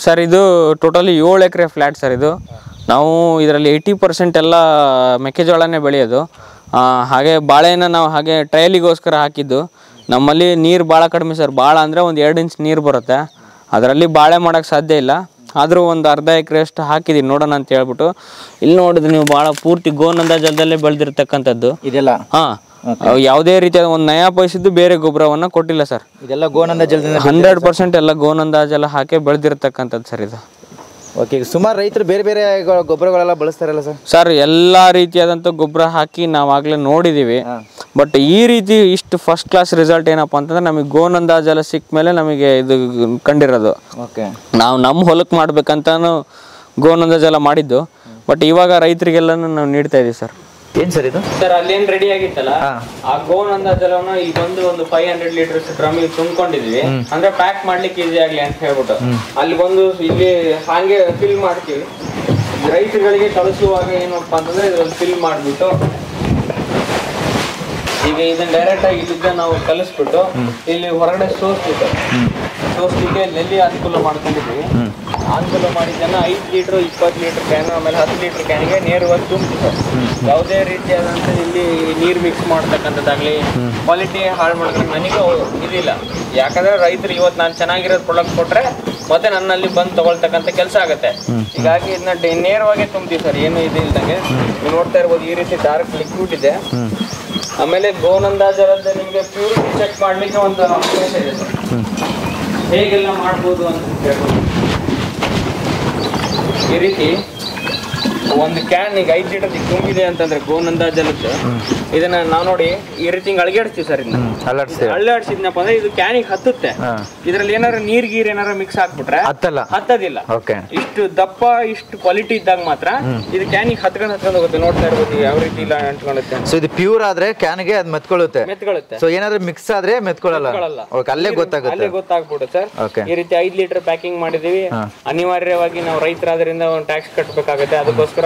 ಸರ್ ಇದು ಟೋಟಲಿ 7 ಎಕರೆ ಫ್ಲ್ಯಾಟ್ ಸರ್. ಇದು ನಾವು ಇದರಲ್ಲಿ 80% ಎಲ್ಲ ಮೆಕ್ಕೆಜೋಳನೇ ಬೆಳೆಯೋದು. ಹಾಗೆ ಬಾಳೆನ ನಾವು ಹಾಗೆ ಟ್ರಯಲಿಗೋಸ್ಕರ ಹಾಕಿದ್ದು. ನಮ್ಮಲ್ಲಿ ನೀರು ಭಾಳ ಕಡಿಮೆ ಸರ್, ಭಾಳ ಅಂದರೆ ಒಂದು 2 ಇಂಚ್ ನೀರು ಬರುತ್ತೆ. ಅದರಲ್ಲಿ ಬಾಳೆ ಮಾಡೋಕ್ಕೆ ಸಾಧ್ಯ ಇಲ್ಲ. ಆದರೂ ಒಂದು ಅರ್ಧ ಎಕರೆ ಅಷ್ಟು ಹಾಕಿದ್ದೀನಿ, ನೋಡೋಣ ಅಂತ ಹೇಳ್ಬಿಟ್ಟು. ಇಲ್ಲಿ ನೋಡಿದ್ರೆ ನೀವು ಭಾಳ ಪೂರ್ತಿ ಗೋನಂದ ಜಲದಲ್ಲೇ ಬೆಳೆದಿರ್ತಕ್ಕಂಥದ್ದು ಇದೆಲ್ಲ. ಹಾಂ, ಯಾವುದೇ ರೀತಿಯಾದ ಒಂದು ನಯಾ ಪೈಸದ್ದು ಬೇರೆ ಗೊಬ್ಬರವನ್ನು ಕೊಟ್ಟಿಲ್ಲ ಸರ್. ಇದೆಲ್ಲ ಗೋನಂದ ಜಲದಿಂದ 100% ಎಲ್ಲ ಗೋನಂದ ಜಲ ಹಾಕಿ ಬೆಳೆದಿರ್ತಕ್ಕಂಥದ್ದು ಸರ್ ಇದು. ಓಕೆ, ಸುಮಾರು ರೈತರು ಬೇರೆ ಬೇರೆ ಗೊಬ್ಬರಗಳೆಲ್ಲ ಬಳಸ್ತಾರಲ್ಲ ಸರ್? ಸರ್ ಎಲ್ಲ ರೀತಿಯಾದಂಥ ಗೊಬ್ಬರ ಹಾಕಿ ನಾವಾಗಲೇ ನೋಡಿದ್ದೀವಿ. ಬಟ್ ಈ ರೀತಿ ಇಷ್ಟು ಫಸ್ಟ್ ಕ್ಲಾಸ್ ರಿಸಲ್ಟ್ ಏನಪ್ಪ ಅಂತಂದ್ರೆ ನಮಗೆ ಗೋನಂದ ಜಲ ಸಿಕ್ಕ ಮೇಲೆ ನಮಗೆ ಇದು ಕಂಡಿರೋದು. ಓಕೆ, ನಾವು ನಮ್ಮ ಹೊಲಕ್ಕೆ ಮಾಡ್ಬೇಕಂತಾನು ಗೋನಂದ ಜಲ ಮಾಡಿದ್ದು. ಬಟ್ ಇವಾಗ ರೈತರಿಗೆಲ್ಲನೂ ನಾವು ನೀಡ್ತಾ ಇದೀವಿ ಸರ್. ಏನ್ ಸರ್ ಇದು? ಸರ್ ಅಲ್ಲೇನ್ ರೆಡಿ ಆಗಿತ್ತಲ್ಲ ಆ ಗೋನಂದ ಜಲವನ್ನ ಈಗ ಒಂದು 500 ಲೀಟರ್ಸ್ ಡ್ರಮ್ಮಿಗೆ ತುಂಬಿಕೊಂಡಿದ್ವಿ. ಅಂದ್ರೆ ಪ್ಯಾಕ್ ಮಾಡ್ಲಿಕ್ಕೆ ಈಸಿ ಆಗ್ಲಿ ಅಂತ ಹೇಳ್ಬಿಟ್ಟು ಅಲ್ಲಿ ಬಂದು ಇಲ್ಲಿ ಹಾಗೆ ಫಿಲ್ ಮಾಡ್ತೀವಿ. ರೈತರುಗಳಿಗೆ ಕಳಿಸುವಾಗ ಏನಪ್ಪಾ ಅಂತಂದ್ರೆ ಇದ್ರಲ್ಲಿ ಫಿಲ್ ಮಾಡ್ಬಿಟ್ಟು ಈಗ ಇದನ್ನ ಡೈರೆಕ್ಟ್ ಆಗಿ ಇಲ್ಲಿದ್ದ ನಾವು ಕಲಿಸ್ಬಿಟ್ಟು ಇಲ್ಲಿ ಹೊರಗಡೆ ಸೋಸ್ಲಿಕ್ಕೆ ನೆಲ್ಲಿ ಅನುಕೂಲ ಮಾಡ್ಕೊಂಡಿದ್ವಿ. ಅನುಕೂಲ ಮಾಡಿದ್ದನ್ನ 5 ಲೀಟರ್ 20 ಲೀಟರ್ ಕ್ಯಾನ್ ಆಮೇಲೆ 10 ಲೀಟರ್ ಕ್ಯಾನ್ಗೆ ನೇರವಾಗಿ ತುಂಬಿತು. ಯಾವುದೇ ರೀತಿಯಾದಂಥ ಇಲ್ಲಿ ನೀರು ಮಿಕ್ಸ್ ಮಾಡ್ತಕ್ಕಂಥದ್ದಾಗ್ಲಿ ಕ್ವಾಲಿಟಿ ಹಾಳು ಮಾಡೋದಕ್ಕೆ ನನಗೂ ಇದಿಲ್ಲ. ಯಾಕಂದ್ರೆ ರೈತರು ಇವತ್ತು ನಾನು ಚೆನ್ನಾಗಿರೋದು ಪ್ರಾಡಕ್ಟ್ ಕೊಟ್ರೆ ಮತ್ತೆ ನನ್ನಲ್ಲಿ ಬಂದು ತಗೊಳ್ತಕ್ಕಂಥ ಕೆಲಸ ಆಗುತ್ತೆ. ಹೀಗಾಗಿ ಇದನ್ನ ನೇರವಾಗಿ ತುಂಬ್ತೀವಿ ಸರ್, ಏನು ಇದು ಇಲ್ದಂಗೆ. ನೀವು ನೋಡ್ತಾ ಇರ್ಬೋದು ಈ ರೀತಿ ಡಾರ್ಕ್ ಲಿಕ್ವಿಡ್ ಇದೆ. ಆಮೇಲೆ ಗೋನಂದ ಜಲದ ನಿಮಗೆ ಪ್ಯೂರಿಟಿ ಚೆಕ್ ಮಾಡ್ಲಿಕ್ಕೆ ಒಂದು ಅವಕಾಶ ಇದೆ ಸರ್, ಹೇಗೆಲ್ಲ ಮಾಡ್ಬೋದು ಅಂತ ಹೇಳ್ಬೋದು. ಈ ರೀತಿ ಒಂದು ಕ್ಯಾನ್ ಈಗ 5 ಲೀಟರ್ ತುಂಬಿದೆ ಅಂತಂದ್ರೆ ಗೋನಂದ ಜಲದ್ದು ಇದನ್ನ ನಾವು ನೋಡಿ ಈ ರೀತಿ ಅಳಗಾಡಿಸ್ತೀವಿ ಸರ್. ಇದನ್ನ ಅಳ್ಳಾಡ್ಸಿದ್ನಪ್ಪ ಅಂದ್ರೆ ಇದು ಕ್ಯಾನಿಗೆ ಹತ್ತುತ್ತೆ. ಇದ್ರಲ್ಲಿ ಏನಾರ ನೀರ್ ಏನಾರ ಮಿಕ್ಸ್ ಹಾಕ್ಬಿಟ್ರೆ ಹತ್ತದಿಲ್ಲ. ಇಷ್ಟು ದಪ್ಪ ಇಷ್ಟು ಕ್ವಾಲಿಟಿ ಇದ್ದಾಗ ಮಾತ್ರ ಇದು ಕ್ಯಾನಿಗೆ ಹತ್ಕೊಂಡು ಹೋಗುತ್ತೆ. ನೋಡ್ತಾ ಇರ್ಬೋದು ಯಾವ ರೀತಿ ಇಲ್ಲ ಅಂಟ್ಕೊಳ್ಳುತ್ತೆ. ಸೊ ಇದು ಪ್ಯೂರ್ ಆದ್ರೆ ಕ್ಯಾನ್ಗೆ ಅದು ಮೆತ್ಕೊಳ್ಳುತ್ತೆ. ಸೊ ಏನಾದ್ರೂ ಮಿಕ್ಸ್ ಆದ್ರೆ ಮೆತ್ಕೊಳ್ಳಲ್ಲ. ಅಲ್ಲೇ ಗೊತ್ತಾಗ್ಬಿಡುತ್ತೆ ಸರ್. ಈ ರೀತಿ 5 ಲೀಟರ್ ಪ್ಯಾಕಿಂಗ್ ಮಾಡಿದೀವಿ. ಅನಿವಾರ್ಯವಾಗಿ ನಾವು ರೈತರಾದ್ರಿಂದ ಒಂದು ಟ್ಯಾಕ್ಸ್ ಕಟ್ಟಬೇಕಾಗುತ್ತೆ. ಅದಕ್ಕೋಸ್ಕರ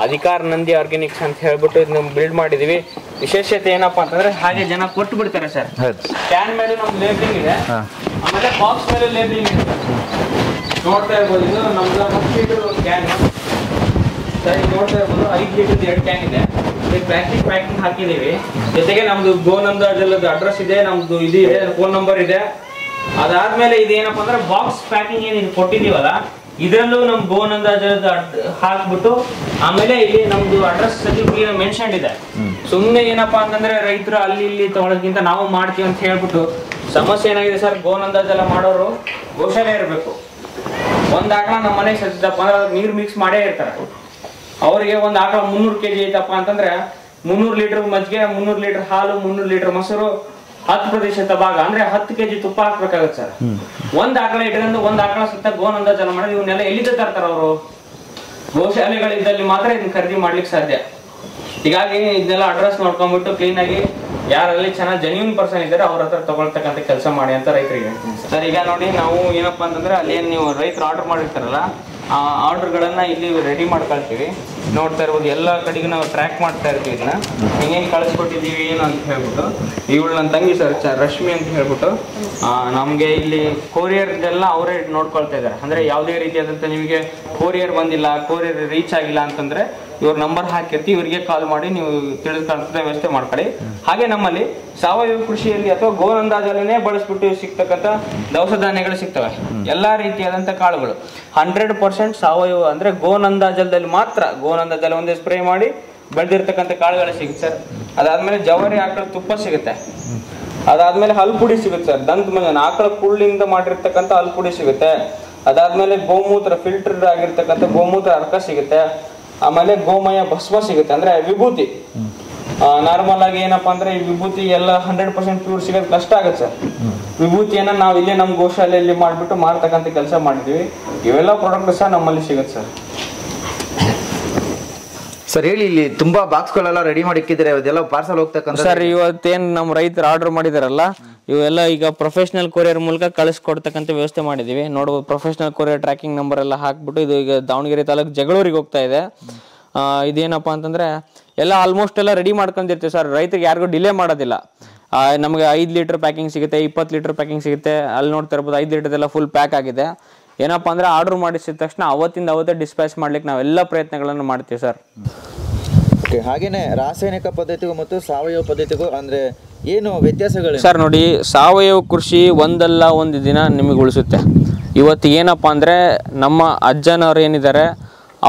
ಅಧಿಕಾರ ನಂದಿ ಆರ್ಗ್ಯಾನಿಕ್ಸ್ ಅಂತ ಹೇಳ್ಬಿಟ್ಟು ಇದನ್ನ ಬಿಲ್ಡ್ ಮಾಡಿದೀವಿ. ವಿಶೇಷತೆ ಏನಪ್ಪಾ ಅಂತಂದ್ರೆ ಹಾಗೆ ಜನ ಕೊಟ್ಟು ಬಿಡ್ತಾರೆ ಸರ್. ಕ್ಯಾನ್ ಮೇಲೆ ನಮ್ದು ಲೇಬಲಿಂಗ್ ಇದೆ, ಆಮೇಲೆ ಬಾಕ್ಸ್ ಮೇಲೆ ಲೇಬಲಿಂಗ್ ಇದೆ. ನೋಡ್ತಾ ಇರ್ಬೋದು ಇದು ನಮ್ದು 10 ಲೀಟರ್ ಒಂದು ಕ್ಯಾನ್ ಸರಿ. ನೋಡ್ತಾ ಇರ್ಬೋದು 5 ಲೀಟರ್ 2 ಕ್ಯಾನ್ ಇದೆ. ಪ್ಯಾಕಿಂಗ್ ಹಾಕಿದೀವಿ. ಜೊತೆಗೆ ನಮ್ದು ಗೋನಂದ ಜಲದ ಅಡ್ರೆಸ್ ಇದೆ, ನಮ್ದು ಇದು ಇದೆ, ಫೋನ್ ನಂಬರ್ ಇದೆ. ಅದಾದ್ಮೇಲೆ ಇದೇನಪ್ಪ ಅಂದ್ರೆ ಬಾಕ್ಸ್ ಪ್ಯಾಕಿಂಗ್ ಏನು ಕೊಟ್ಟಿದೀವಲ್ಲ ಇದರಲ್ಲೂ ನಮ್ ಗೋನಂದ ಜಲದ ಹಾಕ್ಬಿಟ್ಟು ಆಮೇಲೆ ಇಲ್ಲಿ ನಮ್ದು ಅಡ್ರೆಸ್ ಮೆನ್ಷನ್ ಇದೆ. ಸುಮ್ಮನೆ ಏನಪ್ಪಾ ಅಂತಂದ್ರೆ ರೈತರು ಅಲ್ಲಿ ಇಲ್ಲಿ ತಗೊಳ್ಳೋದಕ್ಕಿಂತ ನಾವು ಮಾಡ್ತೀವಿ ಅಂತ ಹೇಳ್ಬಿಟ್ಟು ಸಮಸ್ಯೆ ಏನಾಗಿದೆ ಸರ್, ಗೋನಂದ ಜಲ ಮಾಡೋರು ಗೋಶಾಲೆ ಇರಬೇಕು. ಒಂದ್ ಆಕಳ ನಮ್ಮ ಮನೆಗೆ ಸತ್ತಿದ್ದಪ್ಪ ಅಂದ್ರೆ ನೀರು ಮಿಕ್ಸ್ ಮಾಡೇ ಇರ್ತಾರೆ. ಅವರಿಗೆ ಒಂದ್ ಆಕಳ 300 kg ಐತಪ್ಪ ಅಂತಂದ್ರೆ 300 ಲೀಟರ್ ಮಜ್ಜಿಗೆ, 300 ಲೀಟರ್ ಹಾಲು, 300 ಲೀಟರ್ ಮೊಸರು, 10% ಭಾಗ ಅಂದ್ರೆ 10 kg ತುಪ್ಪ ಹಾಕ್ಬೇಕಾಗತ್ತೆ ಸರ್. ಒಂದ್ ಆಕಳ ಇಟ್ಕೊಂಡು ಒಂದ್ ಆಕಳ ಸುತ್ತ ಗೋನಂದ ಜಲ ಮಾಡೋದು ಇವನ್ನೆಲ್ಲ ಎಲ್ಲಿಂದ ತರ್ತಾರ ಅವರು? ಗೋಶಾಲೆಗಳಿದ್ದಲ್ಲಿ ಮಾತ್ರ ಇದನ್ನ ಖರೀದಿ ಮಾಡ್ಲಿಕ್ಕೆ ಸಾಧ್ಯ. ಹೀಗಾಗಿ ಇದನ್ನೆಲ್ಲ ಅಡ್ರೆಸ್ ನೋಡ್ಕೊಂಡ್ಬಿಟ್ಟು ಕ್ಲೀನ್ ಆಗಿ ಯಾರಲ್ಲಿ ಚೆನ್ನಾಗಿ ಜೆನ್ಯೂನ್ ಪರ್ಸನ್ ಇದ್ದಾರೆ ಅವ್ರ ಹತ್ರ ತಗೊಳ್ತಕ್ಕಂಥ ಕೆಲಸ ಮಾಡಿ ಅಂತ ರೈತರಿಗೆ ಸರ್. ಈಗ ನೋಡಿ ನಾವು ಏನಪ್ಪಾ ಅಂತಂದ್ರೆ ಅಲ್ಲಿ ಏನ್ ನೀವು ರೈತರು ಆರ್ಡರ್ ಮಾಡಿರ್ತಾರಲ್ಲ ಆ ಆರ್ಡರ್ಗಳನ್ನ ಇಲ್ಲಿ ರೆಡಿ ಮಾಡ್ಕೊಳ್ತೀವಿ. ನೋಡ್ತಾ ಇರ್ಬೋದು ಎಲ್ಲ ಕಡೆಗೂ ನಾವು ಟ್ರ್ಯಾಕ್ ಮಾಡ್ತಾ ಇರ್ತೀವಿ. ಇದನ್ನ ಹೆಂಗೆ ಕಳಿಸ್ಕೊಟ್ಟಿದ್ದೀವಿ ಏನು ಅಂತ ಹೇಳ್ಬಿಟ್ಟು ಇವಳು ನನ್ನ ತಂಗಿ ಸರ್ ರಶ್ಮಿ ಅಂತ ಹೇಳ್ಬಿಟ್ಟು ನಮಗೆ ಇಲ್ಲಿ ಕೊರಿಯರ್ದೆಲ್ಲ ಅವರೇ ನೋಡ್ಕೊಳ್ತಾ ಇದ್ದಾರೆ. ಅಂದ್ರೆ ಯಾವುದೇ ರೀತಿಯಾದಂಥ ನಿಮಗೆ ಕೊರಿಯರ್ ಬಂದಿಲ್ಲ, ಕೊರಿಯರ್ ರೀಚ್ ಆಗಿಲ್ಲ ಅಂತಂದ್ರೆ ಇವ್ರ ನಂಬರ್ ಹಾಕಿರ್ತೀವಿ, ಇವರಿಗೆ ಕಾಲ್ ಮಾಡಿ ನೀವು ತಿಳಿದುಕೊಳ್ಳುವಂಥ ವ್ಯವಸ್ಥೆ ಮಾಡ್ಕೊಳ್ಳಿ. ಹಾಗೆ ನಮ್ಮಲ್ಲಿ ಸಾವಯವ ಕೃಷಿಯಲ್ಲಿ ಅಥವಾ ಗೋನಂದ ಜಲನೇ ಬಳಸ್ಬಿಟ್ಟು ಸಿಗ್ತಕ್ಕಂಥ ದವಸ ಧಾನ್ಯಗಳು ಸಿಗ್ತವೆ. ಎಲ್ಲಾ ರೀತಿಯಾದಂಥ ಕಾಳುಗಳು 100% ಸಾವಯವ ಅಂದ್ರೆ ಗೋನಂದ ಜಲದಲ್ಲಿ ಮಾತ್ರ. ಗೋನಂದ ಜಲ ಒಂದೇ ಸ್ಪ್ರೇ ಮಾಡಿ ಬೆಳೆದಿರ್ತಕ್ಕಂಥ ಕಾಳುಗಳು ಸಿಗುತ್ತೆ ಸರ್. ಅದಾದ್ಮೇಲೆ ಜವಾರಿ ಆಕಳ ತುಪ್ಪ ಸಿಗುತ್ತೆ. ಅದಾದ್ಮೇಲೆ ಹಲ್ಪುಡಿ ಸಿಗುತ್ತೆ ಸರ್. ದಂತ ಮಂಜನ ಆಕಳ ಕುಳ್ಳಿಂದ ಮಾಡಿರ್ತಕ್ಕಂಥ ಹಲ್ಪುಡಿ ಸಿಗುತ್ತೆ. ಅದಾದ್ಮೇಲೆ ಗೋಮೂತ್ರ ಫಿಲ್ಟರ್ ಆಗಿರ್ತಕ್ಕಂಥ ಗೋಮೂತ್ರ ಅರ್ಕ ಸಿಗುತ್ತೆ. ಆಮೇಲೆ ಗೋಮಯ ಭಸ್ಮ ಸಿಗುತ್ತೆ, ಅಂದ್ರೆ ವಿಭೂತಿ. ನಾರ್ಮಲ್ ಆಗಿ ಏನಪ್ಪಾ ಅಂದ್ರೆ ಈ ವಿಭೂತಿ ಎಲ್ಲ 100% ಪ್ಯೂರ್ ಸಿಗೋದು ಕಷ್ಟ ಆಗುತ್ತೆ ಸರ್. ವಿಭೂತಿಯನ್ನ ನಾವು ಇಲ್ಲೇ ನಮ್ಮ ಗೋಶಾಲೆಯಲ್ಲಿ ಮಾಡ್ಬಿಟ್ಟು ಮಾರ್ತಕ್ಕಂಥ ಕೆಲಸ ಮಾಡಿದೀವಿ. ಇವೆಲ್ಲ ಪ್ರಾಡಕ್ಟ್ ಸಹ ನಮ್ಮಲ್ಲಿ ಸಿಗುತ್ತೆ ಸರ್. ಸರ್ ಹೇಳಿ, ಇಲ್ಲಿ ತುಂಬಾ ಬಾಕ್ಸ್ಗಳೆಲ್ಲ ರೆಡಿ ಮಾಡಿ ಇಕ್ಕಿದ್ರೆ ಇದೆಲ್ಲ ಪಾರ್ಸಲ್ ಹೋಗ್ತಕ್ಕಂಥ ಸರ್. ಇವತ್ತೇನ್ ನಮ್ಮ ರೈತರು ಆರ್ಡರ್ ಮಾಡಿದಾರಲ್ಲ ಇವೆಲ್ಲ ಈಗ ಪ್ರೊಫೆಷನಲ್ ಕೊರಿಯರ್ ಮೂಲಕ ಕಳಿಸ್ಕೊಡ್ತಕ್ಕಂಥ ವ್ಯವಸ್ಥೆ ಮಾಡಿದೀವಿ. ನೋಡ್ಬೋದು ಪ್ರೊಫೆಷನಲ್ ಕೊರಿಯರ್ ಟ್ರ್ಯಾಕಿಂಗ್ ನಂಬರ್ ಎಲ್ಲ ಹಾಕ್ಬಿಟ್ಟು ಇದು ಈಗ ದಾವಣಗೆರೆ ತಾಲೂಕು ಜಗಳೂರಿಗೆ ಹೋಗ್ತಾ ಇದೆ. ಇದೇನಪ್ಪಾ ಅಂತಂದ್ರೆ ಎಲ್ಲ ಆಲ್ಮೋಸ್ಟ್ ಎಲ್ಲ ರೆಡಿ ಮಾಡ್ಕೊಂಡಿರ್ತೀವಿ ಸರ್. ರೈತರಿಗೆ ಯಾರಿಗೂ ಡಿಲೇ ಮಾಡೋದಿಲ್ಲ. ನಮಗೆ 5 ಲೀಟರ್ ಪ್ಯಾಕಿಂಗ್ ಸಿಗುತ್ತೆ, 20 ಲೀಟರ್ ಪ್ಯಾಕಿಂಗ್ ಸಿಗುತ್ತೆ. ಅಲ್ಲಿ ನೋಡ್ತಾ ಇರ್ಬೋದು 5 ಲೀಟರ್ದೆಲ್ಲ ಫುಲ್ ಪ್ಯಾಕ್ ಆಗಿದೆ. ಏನಪ್ಪಾ ಅಂದ್ರೆ ಆರ್ಡರ್ ಮಾಡಿಸಿದ ತಕ್ಷಣ ಅವತ್ತಿಂದ ಅವತ್ತೇ ಡಿಸ್ಪ್ಯಾಚ್ ಮಾಡ್ಲಿಕ್ಕೆ ನಾವೆಲ್ಲ ಪ್ರಯತ್ನಗಳನ್ನು ಮಾಡ್ತೀವಿ ಸರ್. ಹಾಗೇನೆ ರಾಸಾಯನಿಕ ಪದ್ಧತಿಗೂ ಮತ್ತು ಸಾವಯವ ಪದ್ಧತಿಗೂ ಅಂದ್ರೆ ಏನು ವ್ಯತ್ಯಾಸಗಳು ಸರ್? ನೋಡಿ, ಸಾವಯವ ಕೃಷಿ ಒಂದಲ್ಲ ಒಂದು ದಿನ ನಿಮಗೆ ಉಳಿಸುತ್ತೆ. ಇವತ್ತು ಏನಪ್ಪಾ ಅಂದ್ರೆ ನಮ್ಮ ಅಜ್ಜನವ್ರು ಏನಿದ್ದಾರೆ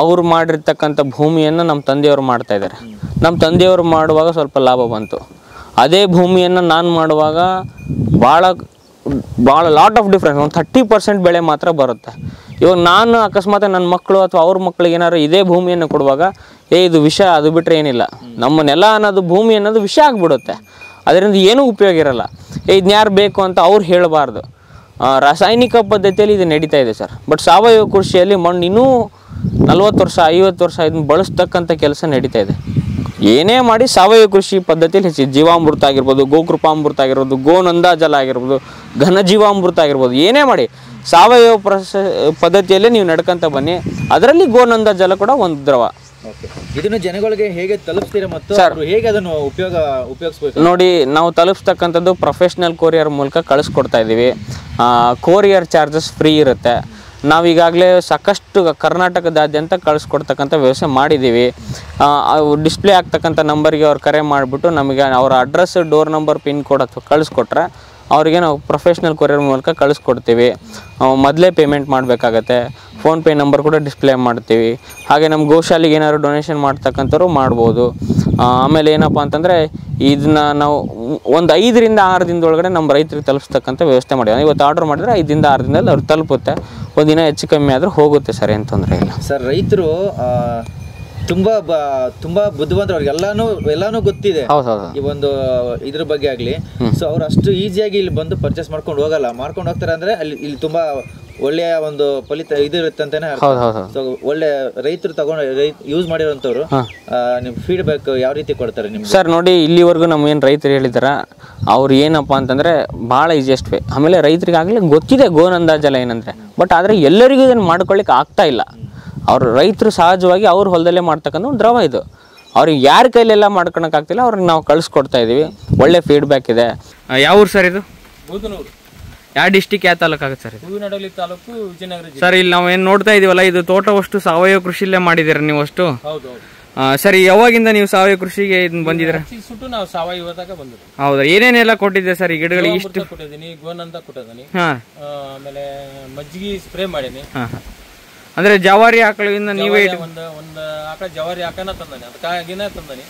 ಅವ್ರು ಮಾಡಿರ್ತಕ್ಕಂಥ ಭೂಮಿಯನ್ನು ನಮ್ಮ ತಂದೆಯವರು ಮಾಡ್ತಾ ಇದ್ದಾರೆ. ನಮ್ಮ ತಂದೆಯವರು ಮಾಡುವಾಗ ಸ್ವಲ್ಪ ಲಾಭ ಬಂತು. ಅದೇ ಭೂಮಿಯನ್ನು ನಾನು ಮಾಡುವಾಗ ಭಾಳ ಲಾಟ್ ಆಫ್ ಡಿಫ್ರೆನ್ಸ್, ಒಂದು 30% ಬೆಳೆ ಮಾತ್ರ ಬರುತ್ತೆ. ಇವಾಗ ನಾನು ಅಕಸ್ಮಾತ್ ನನ್ನ ಮಕ್ಕಳು ಅಥವಾ ಅವ್ರ ಮಕ್ಕಳಿಗೆ ಏನಾದ್ರು ಇದೇ ಭೂಮಿಯನ್ನು ಕೊಡುವಾಗ ಇದು ವಿಷ, ಅದು ಬಿಟ್ಟರೆ ಏನಿಲ್ಲ. ನಮ್ಮ ನೆಲ ಅನ್ನೋದು ಭೂಮಿ ಅನ್ನೋದು ವಿಷ ಆಗಿಬಿಡುತ್ತೆ. ಅದರಿಂದ ಏನೂ ಉಪಯೋಗ ಇರಲ್ಲ. ಇದನ್ನ ಯಾರು ಬೇಕು ಅಂತ ಅವ್ರು ಹೇಳಬಾರ್ದು. ರಾಸಾಯನಿಕ ಪದ್ಧತಿಯಲ್ಲಿ ಇದು ನಡೀತಾ ಇದೆ ಸರ್. ಬಟ್ ಸಾವಯವ ಕೃಷಿಯಲ್ಲಿ ಮಣ್ಣು ಇನ್ನೂ 40 ವರ್ಷ 50 ವರ್ಷ ಇದನ್ನ ಬಳಸ್ತಕ್ಕಂಥ ಕೆಲಸ ನಡೀತಾ ಇದೆ. ಏನೇ ಮಾಡಿ ಸಾವಯವ ಕೃಷಿ ಪದ್ಧತಿಯಲ್ಲಿ ಹೆಚ್ಚು ಜೀವಾಮೃತ ಆಗಿರ್ಬೋದು, ಗೋಕೃಪಾಮೃತ ಆಗಿರ್ಬೋದು, ಗೋನಂದಾಜಲ ಆಗಿರ್ಬೋದು, ಘನಜೀವಾಮೃತ ಆಗಿರ್ಬೋದು, ಏನೇ ಮಾಡಿ ಸಾವಯವ ಪದ್ಧತಿಯಲ್ಲೇ ನೀವು ನಡ್ಕೊಂತ ಬನ್ನಿ. ಅದರಲ್ಲಿ ಗೋನಂದಾಜಲ ಕೂಡ ಒಂದು ದ್ರವ. ಇದನ್ನು ಜನಗಳಿಗೆ ಹೇಗೆ ತಲುಪಿಸ್ತೀರಾ ಮತ್ತು ಹೇಗೆ ಅದನ್ನು ಉಪಯೋಗಿಸ್ಬೇಕು? ನೋಡಿ, ನಾವು ತಲುಪಿಸ್ತಕ್ಕಂಥದ್ದು ಪ್ರೊಫೆಷ್ನಲ್ ಕೊರಿಯರ್ ಮೂಲಕ ಕಳಿಸ್ಕೊಡ್ತಾ ಇದ್ದೀವಿ. ಕೊರಿಯರ್ ಚಾರ್ಜಸ್ ಫ್ರೀ ಇರುತ್ತೆ. ನಾವೀಗಾಗಲೇ ಸಾಕಷ್ಟು ಕರ್ನಾಟಕದಾದ್ಯಂತ ಕಳಿಸ್ಕೊಡ್ತಕ್ಕಂಥ ವ್ಯವಸ್ಥೆ ಮಾಡಿದ್ದೀವಿ. ಡಿಸ್ಪ್ಲೇ ಆಗ್ತಕ್ಕಂಥ ನಂಬರ್ಗೆ ಅವ್ರು ಕರೆ ಮಾಡಿಬಿಟ್ಟು ನಮಗೆ ಅವರ address, door number, pin code ಅಥವಾ ಕಳಿಸ್ಕೊಟ್ರೆ ಅವರಿಗೆ ನಾವು ಪ್ರೊಫೆಷ್ನಲ್ ಕೊರಿಯರ್ ಮೂಲಕ ಕಳಿಸ್ಕೊಡ್ತೀವಿ. ಮೊದಲೇ ಪೇಮೆಂಟ್ ಮಾಡಬೇಕಾಗತ್ತೆ. ಫೋನ್ಪೇ ನಂಬರ್ ಕೂಡ ಡಿಸ್ಪ್ಲೇ ಮಾಡ್ತೀವಿ. ಹಾಗೆ ನಮ್ಮ ಗೋಶಾಲೆಗೆ ಏನಾದ್ರು ಡೊನೇಷನ್ ಮಾಡ್ತಕ್ಕಂಥವ್ರು ಮಾಡ್ಬೋದು. ಆಮೇಲೆ ಏನಪ್ಪ ಅಂತಂದರೆ ಇದನ್ನ ನಾವು ಒಂದು 5 ರಿಂದ 6 ದಿನದೊಳಗಡೆ ನಮ್ಮ ರೈತರಿಗೆ ತಲುಪಿಸ್ತಕ್ಕಂಥ ವ್ಯವಸ್ಥೆ ಮಾಡಿದ್ದೀವಿ. ಇವತ್ತು ಆರ್ಡ್ರ್ ಮಾಡಿದ್ರೆ 5 ರಿಂದ 6 ದಿನದಲ್ಲಿ ಅವ್ರು ತಲುಪುತ್ತೆ. ಒಂದಿನ ಹೆಚ್ಚು ಕಮ್ಮಿ ಆದರೂ ಹೋಗುತ್ತೆ ಸರ್, ಏನು ತೊಂದರೆ ಇಲ್ಲ ಸರ್. ರೈತರು ತುಂಬಾ ಬುದ್ಧಿವಂತರು, ಅವ್ರಿಗೆ ಎಲ್ಲಾನು ಗೊತ್ತಿದೆ ಈ ಒಂದು ಇದ್ರ ಬಗ್ಗೆ ಆಗ್ಲಿ. ಸೊ ಅವ್ರು ಅಷ್ಟು ಈಸಿಯಾಗಿ ಇಲ್ಲಿ ಬಂದು ಪರ್ಚೇಸ್ ಮಾಡ್ಕೊಂಡು ಹೋಗ್ತಾರೆ. ಅಂದ್ರೆ ಇಲ್ಲಿ ತುಂಬಾ ಒಳ್ಳೆಯ ಒಂದು ಫಲಿತ ಇರುತ್ತೆ ಅಂತಾನೆ. ಸೊ ಒಳ್ಳೆ ರೈತರು ಯೂಸ್ ಮಾಡಿರೋಂಥವ್ರು ನಿಮ್ ಫೀಡ್ಬ್ಯಾಕ್ ಯಾವ ರೀತಿ ಕೊಡ್ತಾರೆ ನಿಮ್ಗೆ? ಸರ್ ನೋಡಿ, ಇಲ್ಲಿವರೆಗೂ ನಮ್ಗೇನು ರೈತರು ಹೇಳಿದಾರ ಅವ್ರು ಏನಪ್ಪ ಅಂತಂದ್ರೆ ಭಾಳ ಈಸಿಯೆಸ್ಟ್ ವೇ. ಆಮೇಲೆ ರೈತರಿಗಾಗಲೇ ಗೊತ್ತಿದೆ ಗೋನಂದಾಜಲ ಏನಂದ್ರೆ, ಬಟ್ ಆದರೆ ಎಲ್ಲರಿಗೂ ಇದನ್ನು ಮಾಡ್ಕೊಳ್ಳಿಕ್ಕೆ ಆಗ್ತಾ ಇಲ್ಲ. ಅವರು ರೈತರು ಸಹಜವಾಗಿ ಅವ್ರ ಹೊಲದಲ್ಲೇ ಮಾಡ್ತಕ್ಕಂಥ ಒಂದು ದ್ರವ ಇದು. ಅವ್ರಿಗೆ ಯಾರ ಕೈಲೆಲ್ಲ ಮಾಡ್ಕೊಳಕ್ಕಾಗ್ತಿಲ್ಲ, ಅವ್ರಿಗೆ ನಾವು ಕಳಿಸ್ಕೊಡ್ತಾ ಇದ್ದೀವಿ. ಒಳ್ಳೆ ಫೀಡ್ಬ್ಯಾಕ್ ಇದೆ. ಯಾವ ಊರು ಸರ್ ಇದು? ಬೂದನೂರು. ಯಾವ ಡಿಸ್ಟಿಕ್, ಯಾವ ತಾಲೂಕು ಆಗುತ್ತೆ ಸರ್? ಹೂವಿನಡಗಲಿ ತಾಲೂಕು, ವಿಜಯನಗರ ಜಿಲ್ಲೆ. ಸರ್, ಇಲ್ಲಿ ನಾವು ಏನು ನೋಡ್ತಾ ಇದೀವಲ್ಲ, ಇದು ತೋಟವಷ್ಟು ಸಾವಯವ ಕೃಷಿಯಲ್ಲೇ ಮಾಡಿದ್ದೀರಾ ನೀವು ಅಷ್ಟು? ಹೌದು. ಸರ್, ಯಾವಾಗಿಂದ ನೀವು ಸಾವಯವ ಕೃಷಿಗೆ ಇದನ್ನ ಬಂದಿದ್ದೀರಾ? ಸುಟ್ಟು ನಾವು ಸಾವಯವದಾಗ ಬಂದಿದ್ದೀವಿ. ಹೌದಾ? ಏನೇನೆಲ್ಲ ಕೊಟ್ಟಿದ್ದೆ ಸರ್ ಈ ಗಿಡಗಳಿಗೆ? ಇಷ್ಟು ಕೊಟ್ಟಿದ್ದೀನಿ, ಗೋನಂದ ಕೊಟ್ಟಿದ್ದೀನಿ, ಆಮೇಲೆ ಮಜ್ಜಿಗೆ ಸ್ಪ್ರೇ ಮಾಡೀನಿ. ಅಂದ್ರೆ ಜವಾರಿ ಆಕಳಿಂದ ನೀವೇ ಒಂದು ಆಕಳ ಜವಾರಿ ಆಕಳನ ತಂದಾನೆ, ಅದಕ್ಕಾಗಿನೇ ತಂದಾನೆ.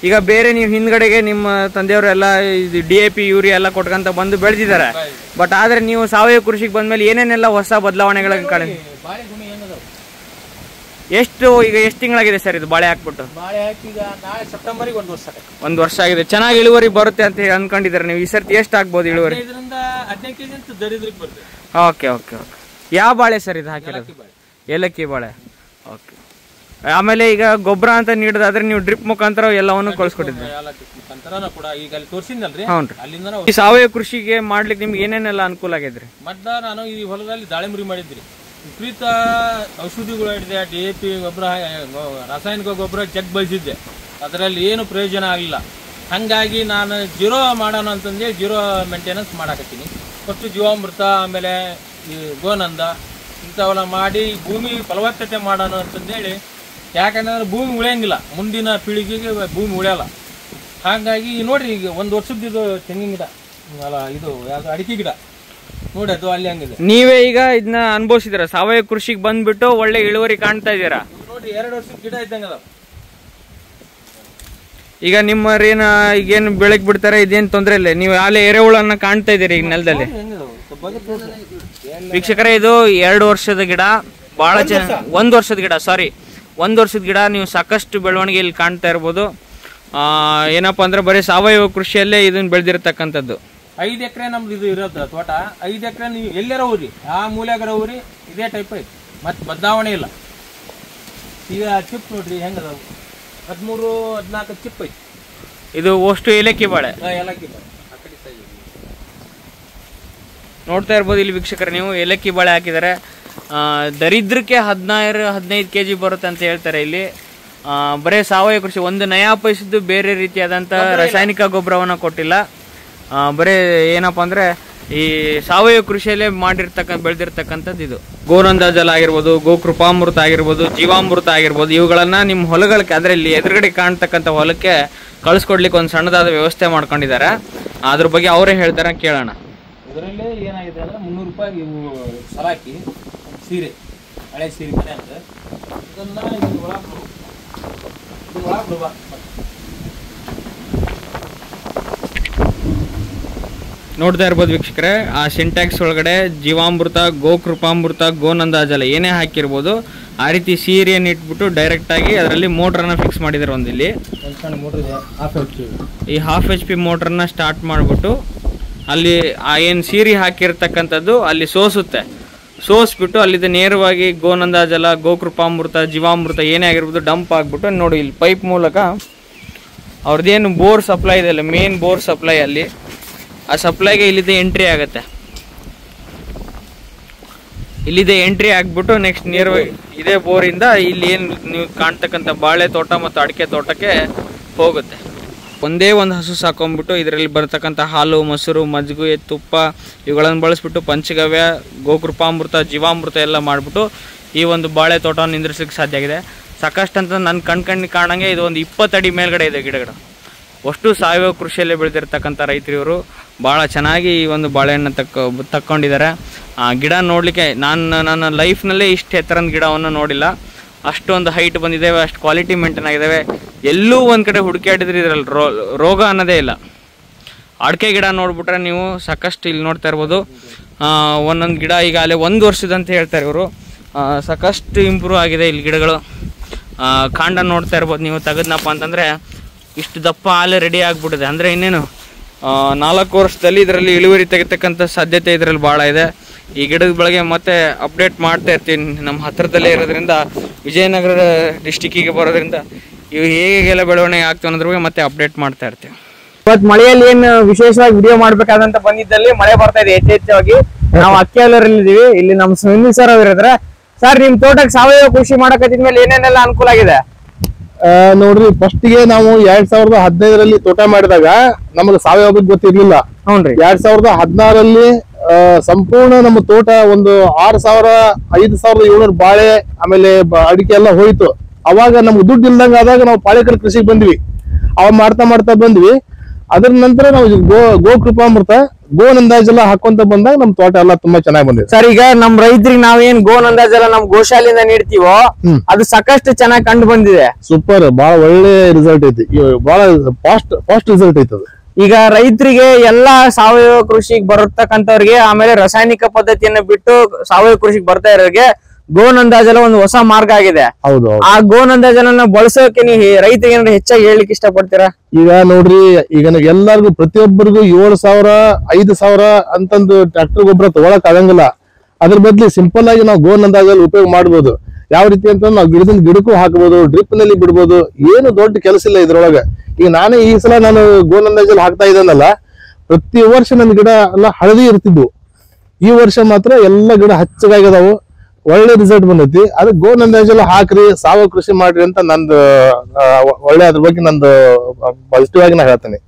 ಈಗ ಬೇರೆ ನೀವು ಹಿಂದ್ಗಡೆಗೆ ನಿಮ್ಮ ತಂದೆಯವರೆಲ್ಲ DAP ಯೂರಿಯಾ ಎಲ್ಲ ಕೊಟ್ಕೊಂತ ಬಂದು ಬೆಳೆದಿದ್ದಾರೆ. ಬಟ್ ಆದ್ರೆ ನೀವು ಸಾವಯವ ಕೃಷಿಗೆ ಬಂದ್ಮೇಲೆ ಏನೇನೆಲ್ಲ ಹೊಸ ಬದಲಾವಣೆಗಳ ಬಾಳೆ ಗುಣ ಏನದ? ಎಷ್ಟು ತಿಂಗಳಾಗಿದೆ ಸರ್ ಇದು ಬಾಳೆ ಹಾಕ್ಬಿಟ್ಟು? ಬಾಳೆ ಹಾಕಿ ಈಗ ನಾಳೆ ಸೆಪ್ಟೆಂಬರ್ಗೆ 1 ವರ್ಷ. 1 ವರ್ಷ ಆಗಿದೆ. ಚೆನ್ನಾಗಿ ಇಳುವರಿ ಬರುತ್ತೆ ಅಂತ ಅನ್ಕೊಂಡಿದ್ದಾರೆ ನೀವು. ಈ ಸರ್ತಿ ಎಷ್ಟು ಆಗ್ಬೋದು ಇಳುವರಿ? 15 kg ಅಂತ ದರಿದ್ರಿಗೆ ಬರುತ್ತೆ. Okay okay okay. ಯಾವ ಬಾಳೆ ಸರ್ ಇದು ಹಾಕಿರೋದು? ಏಲಕ್ಕಿ ಬಾಳೆ. ಓಕೆ. ಆಮೇಲೆ ಈಗ ಗೊಬ್ಬರ ಅಂತ ನೀಡೋದಾದ್ರೆ ನೀವು ಡ್ರಿಪ್ ಮುಖಾಂತರ ಎಲ್ಲವನ್ನು ಕಳ್ಸಿಕೊಟ್ಟಿದ್ರಿ? ಈ ಸಾವಯವ ಕೃಷಿಗೆ ಮಾಡ್ಲಿಕ್ಕೆ ನಿಮ್ಗೆ ಏನೇನೆಲ್ಲ ಅನುಕೂಲ ಆಗಿದ್ರಿ? ನಾನು ಈ ಹೊಲದಲ್ಲಿ ದಾಳಿಂಬರಿ ಮಾಡಿದ್ರಿ. ವಿಪರೀತ ಔಷಧಿಗಳು ಹಿಡಿದೆ, DAP ಗೊಬ್ಬರ, ರಾಸಾಯನಿಕ ಗೊಬ್ಬರ ಜಗ್ ಬಳಸಿದ್ದೆ. ಅದರಲ್ಲಿ ಏನು ಪ್ರಯೋಜನ ಆಗಲಿಲ್ಲ. ಹಾಗಾಗಿ ನಾನು ಜೀರೋ ಮಾಡೋಣ ಅಂತಂದು ಜೀರೋ ಮೇಂಟೆನೆನ್ಸ್ ಮಾಡಾಕತ್ತೀನಿ. ಫಸ್ಟ್ ಜೀವಾಮೃತ, ಆಮೇಲೆ ಈ ಗೋನಂದ ಇಂಥವೆಲ್ಲ ಮಾಡಿ ಭೂಮಿ ಫಲವತ್ತತೆ ಮಾಡೋಣ ಅಂತಂದೇಳಿ. ಯಾಕಂದ್ರೆ ಭೂಮಿ ಉಳಿಯಂಗಿಲ್ಲ, ಮುಂದಿನ ಪೀಳಿಗೆಗೆ ಭೂಮಿ ಉಳಿಯಲ್ಲ. ಹಾಗಾಗಿ ನೋಡ್ರಿ, ಈಗ 1 ವರ್ಷದ ಇದು ತೆಂಗಿನ ಗಿಡ ಅಲ್ಲ, ಇದು ಯಾವ್ದು ಅಡಿಕೆ ಗಿಡ ನೋಡಿ, ಅದು ಅಲ್ಲಿ ಹಂಗಿದೆ. ನೀವೇ ಈಗ ಇದನ್ನ ಅನುಭವಿಸಿದ್ರ? ಸಾವಯವ ಕೃಷಿಗೆ ಬಂದ್ಬಿಟ್ಟು ಒಳ್ಳೆ ಇಳುವರಿ ಕಾಣ್ತಾ ಇದೀರಾ? ನೋಡ್ರಿ, 2 ವರ್ಷದ ಗಿಡ ಇದ್ದಂಗ ಅದಾವ. ಈಗ ನಿಮ್ಮರೇನ ಈಗೇನು ಬೆಳಕ್ ಬಿಡ್ತಾರೆ, ಇದೇನು ತೊಂದರೆ ಇಲ್ಲ. ನೀವು ಅಲ್ಲಿ ಎರೆಹುಳನ್ನ ಕಾಣ್ತಾ ಇದೀರಿ ಈಗ ನೆಲದಲ್ಲಿ. ವೀಕ್ಷಕರೇ, ಇದು 2 ವರ್ಷದ ಗಿಡ, ಬಹಳ ಚೆನ್ನಾಗಿ 1 ವರ್ಷದ ಗಿಡ, ಸಾರಿ 1 ವರ್ಷದ ಗಿಡ. ನೀವು ಸಾಕಷ್ಟು ಬೆಳವಣಿಗೆ ಇಲ್ಲಿ ಕಾಣ್ತಾ ಇರ್ಬೋದು. ಏನಪ್ಪಾ ಅಂದ್ರೆ ಬರೀ ಸಾವಯವ ಕೃಷಿಯಲ್ಲೇ ಇದನ್ನ ಬೆಳೆದಿರತಕ್ಕಂಥದ್ದು. 5 ಎಕರೆ ನಮ್ದು ಇದು ಇರೋದು ತೋಟ. 5 ಎಕರೆ ನೀವು ಎಲ್ಲಾರ ಊರಿ, ಆ ಮೂಲೆಗಾರ ಊರಿ ಇದೇ ಟೈಪ್ ಐತಿ, ಮತ್ತೆ ಬದಲಾವಣೆ ಇಲ್ಲ. ಈಗ ಚಿಪ್ ನೋಡ್ರಿ ಹೆಂಗದಾವ, 13-14 ಚಿಪ್ ಐತಿ. ಇದು ಅಷ್ಟು ಏಲಕ್ಕಿ ಬಾಳೆ. ಏಲಕ್ಕಿ ಬಾಳೆ ನೋಡ್ತಾ ಇರ್ಬೋದು ಇಲ್ಲಿ ವೀಕ್ಷಕರು, ನೀವು ಏಲಕ್ಕಿ ಬಾಳೆ ಹಾಕಿದ್ದಾರೆ. ದರಿದ್ರಕ್ಕೆ 16-15 kg ಬರುತ್ತೆ ಅಂತ ಹೇಳ್ತಾರೆ ಇಲ್ಲಿ. ಬರೀ ಸಾವಯವ ಕೃಷಿ, 1 ನಯಾ ಪೈಸದ್ದು ಬೇರೆ ರೀತಿಯಾದಂಥ ರಾಸಾಯನಿಕ ಗೊಬ್ಬರವನ್ನು ಕೊಟ್ಟಿಲ್ಲ. ಬರೀ ಏನಪ್ಪಾ ಅಂದ್ರೆ ಈ ಸಾವಯವ ಕೃಷಿಯಲ್ಲೇ ಬೆಳೆದಿರ್ತಕ್ಕಂಥದ್ದು ಇದು. ಗೋನಂದಾಜಲ ಆಗಿರ್ಬೋದು, ಗೋಕೃಪಾಮೃತ ಆಗಿರ್ಬೋದು, ಜೀವಾಮೃತ ಆಗಿರ್ಬೋದು, ಇವುಗಳನ್ನ ನಿಮ್ಮ ಹೊಲಗಳಿಗೆ, ಅಂದ್ರೆ ಇಲ್ಲಿ ಎದುರುಗಡೆ ಕಾಣ್ತಕ್ಕಂಥ ಹೊಲಕ್ಕೆ ಕಳಿಸ್ಕೊಡ್ಲಿಕ್ಕೆ ಒಂದು ಸಣ್ಣದಾದ ವ್ಯವಸ್ಥೆ ಮಾಡ್ಕೊಂಡಿದ್ದಾರೆ. ಅದ್ರ ಬಗ್ಗೆ ಅವರೇ ಹೇಳ್ತಾರೆ, ಕೇಳೋಣ. ಇದರಲ್ಲಿ ಏನಾಗಿದೆ ಅಂದ್ರೆ 300 ರೂಪಾಯಿ ಇವು ಸಲಾಕಿ ಸೀರೆ, ಹಳೆ ಸೀರೆ ಮನೆ ಅಂತ, ಇದನ್ನ ನೋಡ್ತಾ ಇರ್ಬೋದು ವೀಕ್ಷಕರೇ, ಆ ಸಿಂಟ್ಯಾಕ್ಸ್ ಒಳಗಡೆ ಜೀವಾಮೃತ, ಗೋಕೃಪಾಮೃತ, ಗೋನಂದಾಜಲ ಏನೇ ಹಾಕಿರ್ಬೋದು, ಆ ರೀತಿ ಸೀರೆಯನ್ನು ಇಟ್ಬಿಟ್ಟು ಡೈರೆಕ್ಟಾಗಿ ಅದರಲ್ಲಿ ಮೋಟ್ರನ್ನ ಫಿಕ್ಸ್ ಮಾಡಿದ್ದಾರೆ. ಇಲ್ಲಿ ಒಂದು ಸಣ್ಣ ಮೋಟ್ರ್ ಇದೆ, ಈ 1/2 HP ಮೋಟ್ರನ್ನ ಸ್ಟಾರ್ಟ್ ಮಾಡಿಬಿಟ್ಟು ಅಲ್ಲಿ ಆ ಏನು ಸೀರೆ ಹಾಕಿರ್ತಕ್ಕಂಥದ್ದು ಅಲ್ಲಿ ಸೋಸ್ಬಿಟ್ಟು ಅಲ್ಲಿಂದ ನೇರವಾಗಿ ಗೋನಂದಾಜಲ, ಗೋಕೃಪಾಮೃತ, ಜೀವಾಮೃತ ಏನೇ ಆಗಿರ್ಬೋದು ಡಂಪ್ ಆಗಿಬಿಟ್ಟು ನೋಡಿ ಇಲ್ಲಿ ಪೈಪ್ ಮೂಲಕ ಅವ್ರದ್ದೇನು ಬೋರ್ ಸಪ್ಲೈ ಇದೆ ಅಲ್ಲ, ಮೇನ್ ಬೋರ್ ಸಪ್ಲೈ, ಅಲ್ಲಿ ಆ ಸಪ್ಲೈಗೆ ಇಲ್ಲಿದೆ ಎಂಟ್ರಿ ಆಗುತ್ತೆ. ಇಲ್ಲಿದೆ ಎಂಟ್ರಿ ಆಗಿಬಿಟ್ಟು ನೆಕ್ಸ್ಟ್ ನೇರವಾಗಿ ಇದೇ ಬೋರಿಂದ ಇಲ್ಲಿ ಏನು ನೀವು ಕಾಣ್ತಕ್ಕಂಥ ಬಾಳೆ ತೋಟ ಮತ್ತು ಅಡಿಕೆ ತೋಟಕ್ಕೆ ಹೋಗುತ್ತೆ. ಒಂದೇ ಒಂದು ಹಸು ಸಾಕೊಂಡ್ಬಿಟ್ಟು ಇದರಲ್ಲಿ ಬರ್ತಕ್ಕಂಥ ಹಾಲು, ಮೊಸರು, ಮಜ್ಜಿಗೆ, ತುಪ್ಪ ಇವುಗಳನ್ನು ಬಳಸ್ಬಿಟ್ಟು ಪಂಚಗವ್ಯ, ಗೋಕೃಪಾಮೃತ, ಜೀವಾಮೃತ ಎಲ್ಲ ಮಾಡಿಬಿಟ್ಟು ಈ ಒಂದು ಬಾಳೆ ತೋಟವನ್ನು ನಿಂದ್ರಿಸ್ಲಿಕ್ಕೆ ಸಾಧ್ಯ ಆಗಿದೆ. ಸಾಕಷ್ಟು ಅಂತ ನನ್ನ ಕಣ್ಣಿಗೆ ಕಾಣಂಗೆ ಇದು ಒಂದು 20 ಅಡಿ ಮೇಲ್ಗಡೆ ಇದೆ ಗಿಡಗಳು. ಅಷ್ಟು ಸಾವಯವ ಕೃಷಿಯಲ್ಲೇ ಬೆಳೆದಿರ್ತಕ್ಕಂಥ ರೈತರು ಇವರು ಭಾಳ ಚೆನ್ನಾಗಿ ಈ ಒಂದು ಬಾಳೆಹಣ್ಣು ತಕ್ಕೊಂಡಿದ್ದಾರೆ. ಆ ಗಿಡ ನೋಡಲಿಕ್ಕೆ ನನ್ನ ಲೈಫ್ನಲ್ಲೇ ಇಷ್ಟು ಎತ್ತರದ ಗಿಡವನ್ನು ನೋಡಿಲ್ಲ. ಅಷ್ಟೊಂದು ಹೈಟ್ ಬಂದಿದ್ದೇವೆ, ಅಷ್ಟು ಕ್ವಾಲಿಟಿ ಮೇಂಟೈನ್ ಆಗಿದ್ದಾವೆ. ಎಲ್ಲೂ ಒಂದು ಕಡೆ ಹುಡುಕಾಡಿದ್ರೆ ಇದರಲ್ಲಿ ರೋಗ ಅನ್ನೋದೇ ಇಲ್ಲ. ಅಡಿಕೆ ಗಿಡ ನೋಡ್ಬಿಟ್ರೆ ನೀವು ಸಾಕಷ್ಟು ಇಲ್ಲಿ ನೋಡ್ತಾ ಇರ್ಬೋದು, ಒಂದೊಂದು ಗಿಡ ಈಗ ಅಲ್ಲೇ 1 ವರ್ಷದಂತ ಹೇಳ್ತಾರೆ ಇವರು. ಸಾಕಷ್ಟು ಇಂಪ್ರೂವ್ ಆಗಿದೆ ಇಲ್ಲಿ ಗಿಡಗಳು. ಕಾಂಡ ನೋಡ್ತಾ ಇರ್ಬೋದು ನೀವು, ತೆಗೆದ್ನಪ್ಪ ಅಂತಂದರೆ ಇಷ್ಟು ದಪ್ಪ ಹಾಲೆ ರೆಡಿ ಆಗಿಬಿಟ್ಟಿದೆ. ಅಂದರೆ ಇನ್ನೇನು 4 ವರ್ಷದಲ್ಲಿ ಇದರಲ್ಲಿ ಇಳುವರಿ ತೆಗಿತಕ್ಕಂಥ ಸಾಧ್ಯತೆ ಇದರಲ್ಲಿ ಭಾಳ ಇದೆ. ಈ ಗಿಡದ ಬೆಳಗ್ಗೆ ಮತ್ತೆ ಅಪ್ಡೇಟ್ ಮಾಡ್ತಾ ಇರ್ತೀನಿ. ನಮ್ಮ ಹತ್ತಿರದಲ್ಲೇ ಇರೋದ್ರಿಂದ, ವಿಜಯನಗರ ಡಿಸ್ಟಿಕ್ಕಿಗೆ ಬರೋದ್ರಿಂದ ಇವು ಹೇಗೆಲ್ಲ ಬೆಳವಣಿಗೆ ಆಗ್ತವೆ ಅನ್ನೋದ್ರ ಬಗ್ಗೆ ಮತ್ತೆ ಅಪ್ಡೇಟ್ ಮಾಡ್ತಾ ಇರ್ತೀವಿ. ಇವತ್ತು ಮಳೆಯಲ್ಲಿ ಏನು ವಿಶೇಷವಾಗಿ ವಿಡಿಯೋ ಮಾಡ್ಬೇಕಾದಂತ ಬಂದಿದ್ದಲ್ಲಿ ಮಳೆ ಬರ್ತಾ ಇದೆ ಹೆಚ್ಚೆಚ್ಚಾಗಿ. ನಾವು ಅಕ್ಕಿಯಲ್ಲರಿದ್ದೀವಿ. ಇಲ್ಲಿ ನಮ್ಮ ಸುನಿಲ್ ಸರ್ ಅವ್ರು ಇದ್ದಾರೆ. ಸರ್, ನಿಮ್ ತೋಟಕ್ಕೆ ಸಾವಯವ ಕೃಷಿ ಮಾಡಕತ್ತಿದ್ಮೇಲೆ ಏನೇನೆಲ್ಲ ಅನುಕೂಲ ಆಗಿದೆ? ನೋಡ್ರಿ, ಫಸ್ಟ್ ಗೆ ನಾವು 2015ರಲ್ಲಿ ತೋಟ ಮಾಡಿದಾಗ ನಮಗೆ ಸಾವಯವ ಬಗ್ಗೆ ಗೊತ್ತಿರ್ಲಿಲ್ಲ. ಹೌನ್ರಿ. 2016ರಲ್ಲಿ ಸಂಪೂರ್ಣ ನಮ್ಮ ತೋಟ ಒಂದು 5,700 ಬಾಳೆ ಆಮೇಲೆ ಅಡಿಕೆ ಎಲ್ಲ ಹೋಯ್ತು. ಅವಾಗ ನಮ್ಗೆ ದುಡ್ಡು ಇಲ್ದಂಗ ಆದಾಗ ನಾವು ಪಾಳೇಕರ್ ಕೃಷಿಗೆ ಬಂದ್ವಿ. ಅವಾಗ ಮಾಡ್ತಾ ಬಂದ್ವಿ. ಅದ್ರ ನಂತರ ನಾವು ಗೋಕೃಪಾಮೃತ, ಗೋನಂದಾಜಲ ಹಾಕೊಂತ ಬಂದಾಗ ನಮ್ ತೋಟ ಎಲ್ಲ ತುಂಬಾ ಚೆನ್ನಾಗಿ ಬಂದಿದೆ. ಸರ್, ಈಗ ನಮ್ ರೈತರಿಗೆ ನಾವೇನ್ ಗೋನಂದಾಜಲ ನಮ್ ಗೋಶಾಲೆಯಿಂದ ನೀಡ್ತೀವೋ ಅದು ಸಾಕಷ್ಟು ಚೆನ್ನಾಗಿ ಕಂಡು ಬಂದಿದೆ. ಸೂಪರ್, ಬಹಳ ಒಳ್ಳೆ ರಿಸಲ್ಟ್ ಐತಿ. ಬಹಳ ಫಾಸ್ಟ್ ರಿಸಲ್ಟ್ ಐತದ. ಈಗ ರೈತರಿಗೆ ಎಲ್ಲಾ ಸಾವಯವ ಕೃಷಿಗೆ ಬರತಕ್ಕಂಥವ್ರಿಗೆ, ಆಮೇಲೆ ರಾಸಾಯನಿಕ ಪದ್ಧತಿಯನ್ನ ಬಿಟ್ಟು ಸಾವಯವ ಕೃಷಿಗೆ ಬರ್ತಾ ಇರೋರಿಗೆ ಗೋನಂದಾಜಲ ಒಂದು ಹೊಸ ಮಾರ್ಗ ಆಗಿದೆ. ಹೌದು. ಆ ಗೋನಂದಾಜಲನ್ನ ಬಳಸೋಕೆ ನೀವು ರೈತರಿಗೆ ಏನಾದ್ರು ಹೆಚ್ಚಾಗಿ ಹೇಳಿಕ್ಕೆ ಇಷ್ಟಪಡ್ತೀರಾ? ಈಗ ನೋಡ್ರಿ, ಈಗ ಎಲ್ಲರಿಗೂ ಪ್ರತಿಯೊಬ್ಬರಿಗೂ 7,000 5,000 ಅಂತಂದು ಟ್ರಾಕ್ಟರ್ ಗೊಬ್ಬರ ತಗೊಳಕ್ ಆಗಂಗಿಲ್ಲ. ಅದ್ರ ಬದ್ಲಿ ಸಿಂಪಲ್ ಆಗಿ ನಾವು ಗೋನಂದಾಜಲ ಉಪಯೋಗ ಮಾಡ್ಬೋದು. ಯಾವ ರೀತಿ ಅಂತ ನಾವು ಗಿಡಕ್ಕೂ ಹಾಕಬಹುದು, ಡ್ರಿಪ್ ನಲ್ಲಿ ಬಿಡ್ಬೋದು. ಏನು ದೊಡ್ಡ ಕೆಲಸ ಇಲ್ಲ ಇದ್ರೊಳಗೆ. ಈಗ ನಾನೇ ಈ ಸಲ ನಾನು ಗೋನಂದಾಜಲ ಹಾಕ್ತಾ ಇದ್ದೇನಲ್ಲ, ಪ್ರತಿ ವರ್ಷ ನನ್ನ ಗಿಡ ಎಲ್ಲ ಹಳದಿ ಇರ್ತಿದ್ವು. ಈ ವರ್ಷ ಮಾತ್ರ ಎಲ್ಲ ಗಿಡ ಹಚ್ಚಗಾಗಿದಾವು. ಒಳ್ಳೆ ರಿಸಲ್ಟ್ ಬಂದೈತಿ. ಅದಕ್ಕೆ ಗೋನಂದಾಜಲ ಹಾಕ್ರಿ, ಸಾವಯವ ಕೃಷಿ ಮಾಡ್ರಿ ಅಂತ ನಂದು ಒಳ್ಳೆ, ಅದ್ರ ಬಗ್ಗೆ ನಂದು ಪಾಸಿಟಿವ್ ಆಗಿ ನಾ ಹೇಳ್ತೇನೆ.